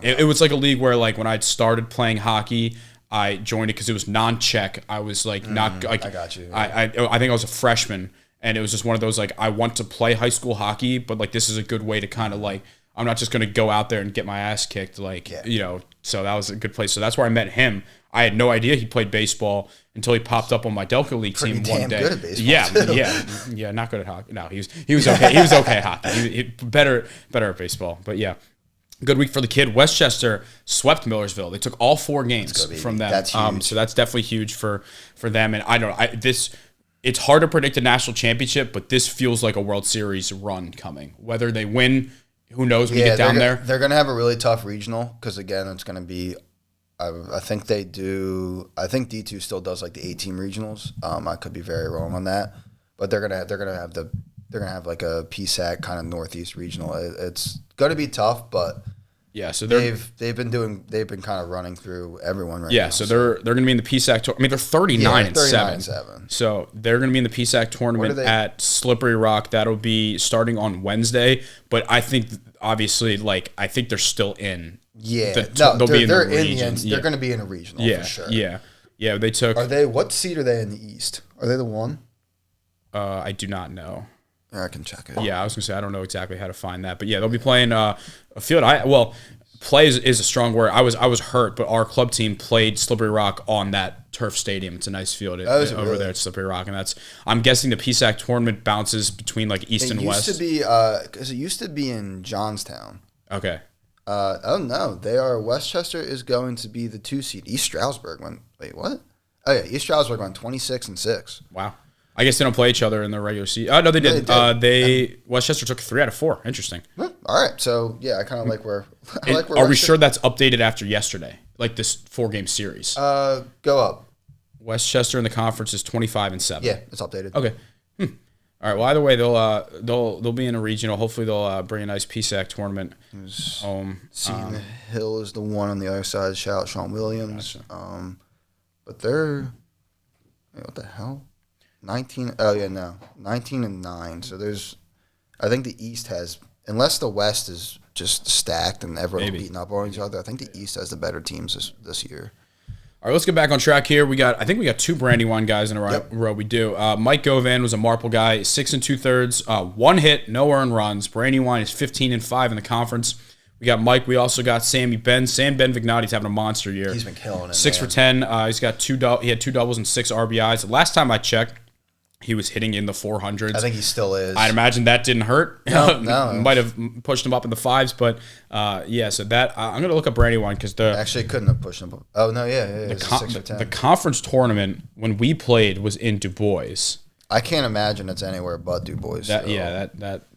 It was like a league where like when I started playing hockey, I joined it because it was non-check. I was like not like I got you. I think I was a freshman, and it was just one of those like I want to play high school hockey, but like this is a good way to kind of like I'm not just gonna go out there and get my ass kicked So that was a good place. So that's where I met him. I had no idea he played baseball until he popped up on my Delco League team one day. Good at baseball yeah, not good at hockey. No, he was okay. He was okay at hockey. He better at baseball. But yeah. Good week for the kid. Westchester swept Millersville. They took all 4 games from them. That's huge. So that's definitely huge for them. And I don't know. It's hard to predict a national championship, but this feels like a World Series run coming. Whether they win, who knows when you get down there. They're going to have a really tough regional because, again, it's going to be I think they do. I think D2 still does like the 8-team regionals. I could be very wrong on that, but they're gonna have like a PSAC kind of Northeast regional. It's gonna be tough, but yeah. So they've been kind of running through everyone right now. Yeah, so they're gonna be in the PSAC. I mean, they're 39 and 7. So they're gonna be in the PSAC tournament at Slippery Rock. That'll be starting on Wednesday. But I think obviously, like I think they're still in. Yeah, they'll be in the region. They're going to be in a regional for sure. Yeah. They took. Are they? What seed are they in the East? Are they the one? I do not know. I can check it. Yeah, I was gonna say I don't know exactly how to find that, but yeah, they'll be playing a field. Play is a strong word. I was hurt, but our club team played Slippery Rock on that turf stadium. It's a nice field over there at Slippery Rock, and I'm guessing the PSAC tournament bounces between like East and West. It used to be in Johnstown. Okay. Oh no, they are. Westchester is going to be the 2 seed. East Stroudsburg went. Wait, what? Oh yeah, East Stroudsburg went 26-6. Wow. I guess they don't play each other in the regular season. Oh no, they did. Westchester took 3 out of 4. Interesting. All right, so yeah, I kind of like where. Are we sure that's updated after yesterday? Like this 4-game series? Go up. Westchester in the conference is 25 and 7. Yeah, it's updated. Okay. All right. Well, either way, they'll be in a regional. Hopefully, they'll bring a nice PSAC tournament home. Seton Hill is the one on the other side. Shout out Sean Williams. Gotcha. But they're what the hell? 19. Oh yeah, no, 19 and 9. So I think the East has, unless the West is just stacked and everyone's beating up on each other. I think the East has the better teams this year. All right, let's get back on track here. I think we got 2 Brandywine guys in a row. Yep. We do. Mike Govan was a Marple guy, 6 2/3, 1 hit, no earned runs. Brandywine is 15 and 5 in the conference. We got Mike. We also got Sammy Ben. Sam Ben Vignotti's having a monster year. He's been killing it. 6 for 10. He's got he had 2 doubles and 6 RBIs. The last time I checked, he was hitting in the 400s. I think he still is. I'd imagine that didn't hurt. No. Might have pushed him up in the 5s, but so that I'm gonna look up Brandywine because actually couldn't have pushed him up. Oh no, yeah. The conference tournament when we played was in Du Bois. I can't imagine it's anywhere but Du Bois.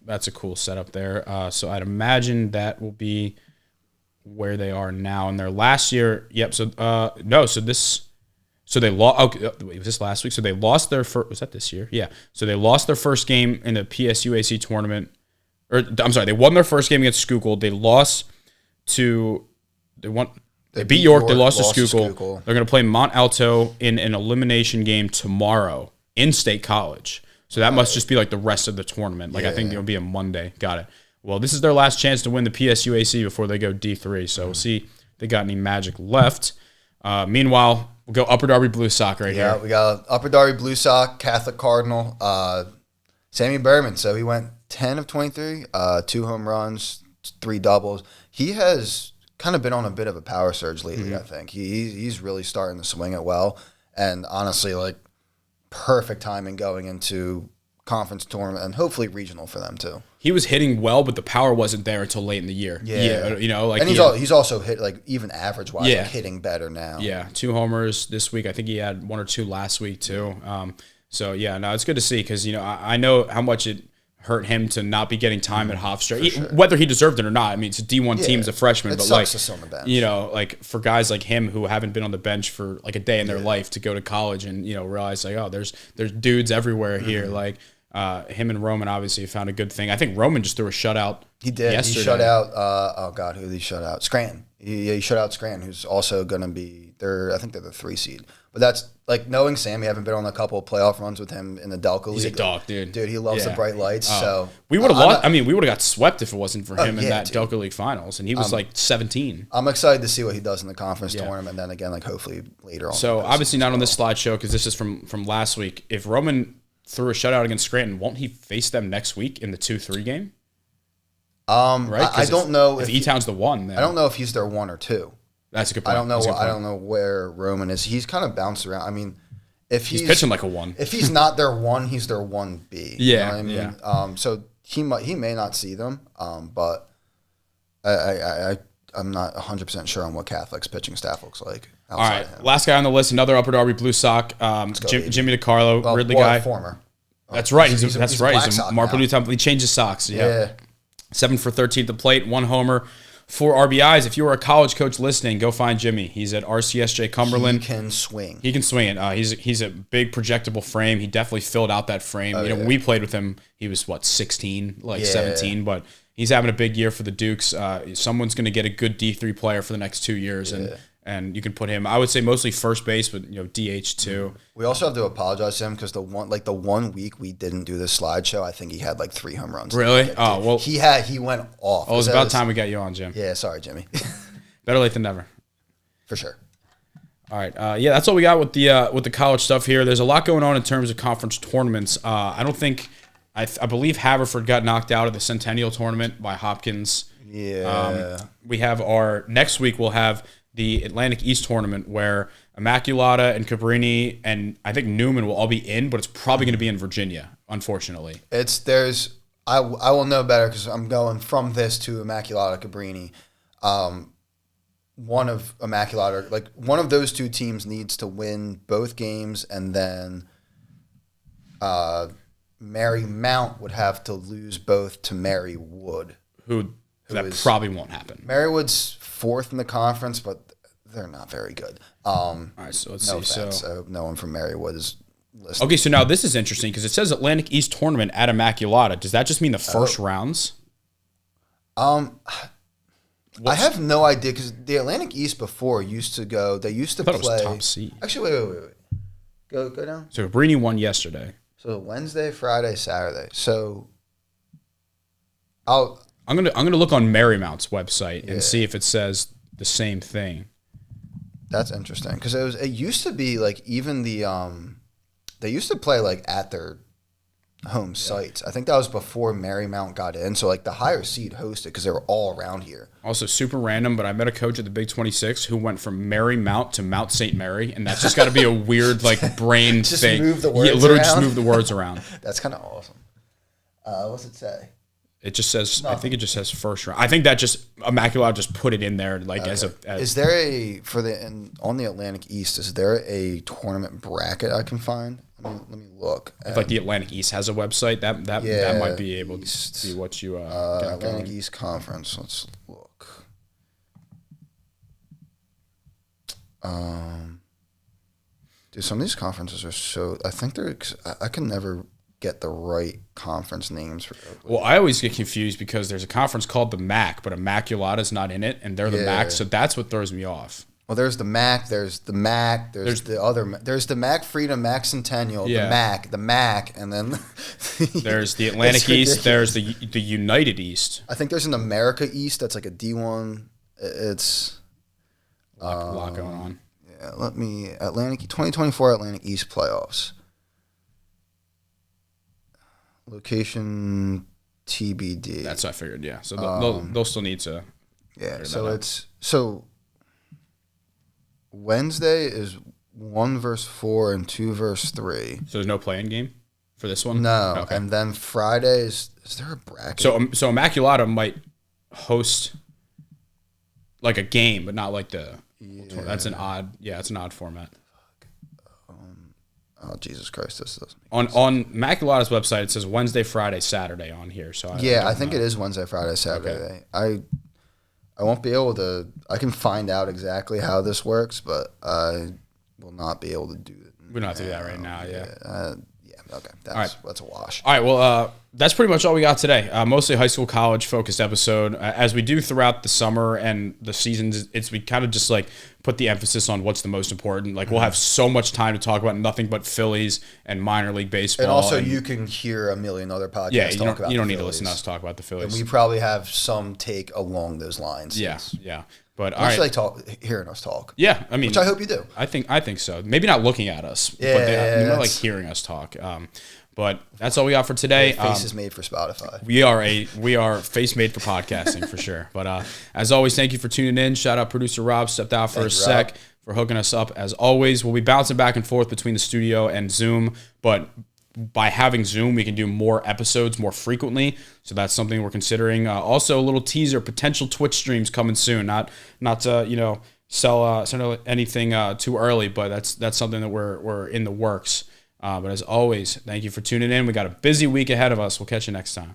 That's a cool setup there. So I'd imagine that will be where they are now. In their last year, yep. So So they lost. Okay, wait, was this last week? So they lost their first. Was that this year? Yeah. So they lost their first game in the PSUAC tournament. They won their first game against Schuylkill. They lost to. They beat York. They lost to Schuylkill. They're going to play Mont Alto in an elimination game tomorrow in State College. So that must just be like the rest of the tournament. I think it'll be a Monday. Got it. Well, this is their last chance to win the PSUAC before they go D3. So we'll see if they got any magic left. Meanwhile, we'll go Upper Darby Blue Sock here. Yeah, we got Upper Darby Blue Sock, Catholic Cardinal, Sammy Berman. So he went 10 of 23, 2 home runs, 3 doubles. He has kind of been on a bit of a power surge lately, I think. He's really starting to swing it well. And honestly, perfect timing going into conference tournament and hopefully regional for them too. He was hitting well, but the power wasn't there until late in the year. Yeah. And he's also hit even average wise, hitting better now. Yeah, 2 homers this week. I think he had 1 or 2 last week too. It's good to see because I know how much it hurt him to not be getting time at Hofstra, whether he deserved it or not. I mean, it's a D1 team as a freshman, it but sucks to sit on the bench. For guys like him who haven't been on the bench for a day in their life to go to college and realize there's dudes everywhere here. Him and Roman obviously found a good thing. I think Roman just threw a shutout. He did. Yesterday. He shut out. Who did he shut out? Scranton. He shut out Scranton, who's also going to be. I think they're the 3 seed. But that's knowing Sam. We haven't been on a couple of playoff runs with him in the Delco League. He's a dog, dude. Dude, he loves the bright lights. So we would have lost. We would have got swept if it wasn't for him in that Delco League finals, and he was 17. I'm excited to see what he does in the conference tournament. And then again, hopefully later on. So obviously not on this slideshow because this is from last week. If Roman threw a shutout against Scranton, won't he face them next week in the 2-3 game? Right? I don't know if E-Town's the 1. Then. I don't know if he's their 1 or 2. That's a good point. I don't know where Roman is. He's kind of bounced around. I mean, if he's pitching like a 1. If he's not their 1, he's their 1B. Yeah. You know what I mean? So he may not see them. But I'm not 100% sure on what Catholic's pitching staff looks like. All right, last guy on the list, another Upper Darby Blue Sock, Jimmy DiCarlo, Ridley guy. Former. That's right. He's a Marple New Time. He changed his socks. Yeah. 7 for 13 at the plate, 1 homer, for RBIs. If you are a college coach listening, go find Jimmy. He's at RCSJ Cumberland. He can swing. He can swing it. He's a big projectable frame. He definitely filled out that frame. When we played with him, he was 16, 17, but he's having a big year for the Dukes. Someone's going to get a good D3 player for the next 2 years, and you can put him, I would say, mostly first base, but DH too. We also have to apologize to him because the 1 week we didn't do the slideshow, I think he had 3 home runs. Really? Oh well, he went off. Oh, it was about time we got you on, Jim. Yeah, sorry, Jimmy. Better late than never. For sure. All right, that's all we got with the college stuff here. There's a lot going on in terms of conference tournaments. I believe Haverford got knocked out of the Centennial Tournament by Hopkins. Yeah. We have next week. We'll have the Atlantic East Tournament where Immaculata and Cabrini and I think Newman will all be in, but it's probably going to be in Virginia, unfortunately. I will know better because I'm going from this to Immaculata Cabrini. One of Immaculata, one of those two teams needs to win both games, and then Marymount would have to lose both to Marywood. That probably won't happen. Marywood's 4th in the conference, but they're not very good. All right, so let's see. Offense, so no one from Marywood is listening. Okay, so now this is interesting because it says Atlantic East Tournament at Immaculata. Does that just mean the first rounds? I have no idea because the Atlantic East before used to go. They used to play. It was top seed. Actually, wait. Go down. So Cabrini won yesterday. So Wednesday, Friday, Saturday. So I'm gonna look on Marymount's website and see if it says the same thing. That's interesting because it used to be even they used to play at their home sites. I think that was before Marymount got in. So the higher seed hosted because they were all around here. Also super random, but I met a coach at the Big 26 who went from Marymount to Mount St. Mary, and that's just got to be a weird brain just thing. Move the words literally around. just move the words around. That's kind of awesome. What's it say? It just says. Nothing. I think it just says first round. I think that just Immaculata just put it in there as. Is there on the Atlantic East? Is there a tournament bracket I can find? Let me look. If the Atlantic East has a website, that might be able to be what you Atlantic going. East Conference. Let's look. Dude, some of these conferences are so. I think I can never get the right conference names for. Well, I always get confused because there's a conference called the MAC, but Immaculata's not in it, and they're the MAC, so that's what throws me off. Well, there's the MAC, there's the MAC Freedom, MAC Centennial, the MAC, and then there's the Atlantic East, there's the United East. I think there's an America East that's a D1. It's a lot going on. Yeah, 2024 Atlantic East playoffs. Location TBD. That's what I figured. Yeah, so they'll still need to. Yeah, so Wednesday is 1 versus 4 and 2 versus 3. So there's no play-in game for this one? No. Okay. And then Friday is there a bracket? So Immaculata might host a game, but not the. Yeah. That's an odd. Yeah, it's an odd format. Oh, Jesus Christ! This doesn't. On Immaculata's website, it says Wednesday, Friday, Saturday on here. So I think it is Wednesday, Friday, Saturday. Okay. I won't be able to. I can find out exactly how this works, but I will not be able to do it. We don't have to do that right now. Yeah. Okay. That's a wash. All right. Well, that's pretty much all we got today. Mostly high school, college focused episode. As we do throughout the summer and the seasons, we kind of just put the emphasis on what's the most important. We'll have so much time to talk about nothing but Phillies and minor league baseball. And also, you can hear a million other podcasts. Yeah, you don't need to listen to us talk about the Phillies. And we probably have some take along those lines. Yeah. But I like hearing us talk. Yeah, I mean, which I hope you do. I think so. Maybe not looking at us, but more like hearing us talk. But that's all we got for today. Face is made for Spotify. We are face made for podcasting for sure. But as always, thank you for tuning in. Shout out producer Rob, stepped out for a sec for hooking us up. As always, we'll be bouncing back and forth between the studio and Zoom, but by having Zoom, we can do more episodes more frequently. So that's something we're considering. Also, a little teaser: potential Twitch streams coming soon. Not to sell anything too early, but that's something that we're in the works. But as always, thank you for tuning in. We got a busy week ahead of us. We'll catch you next time.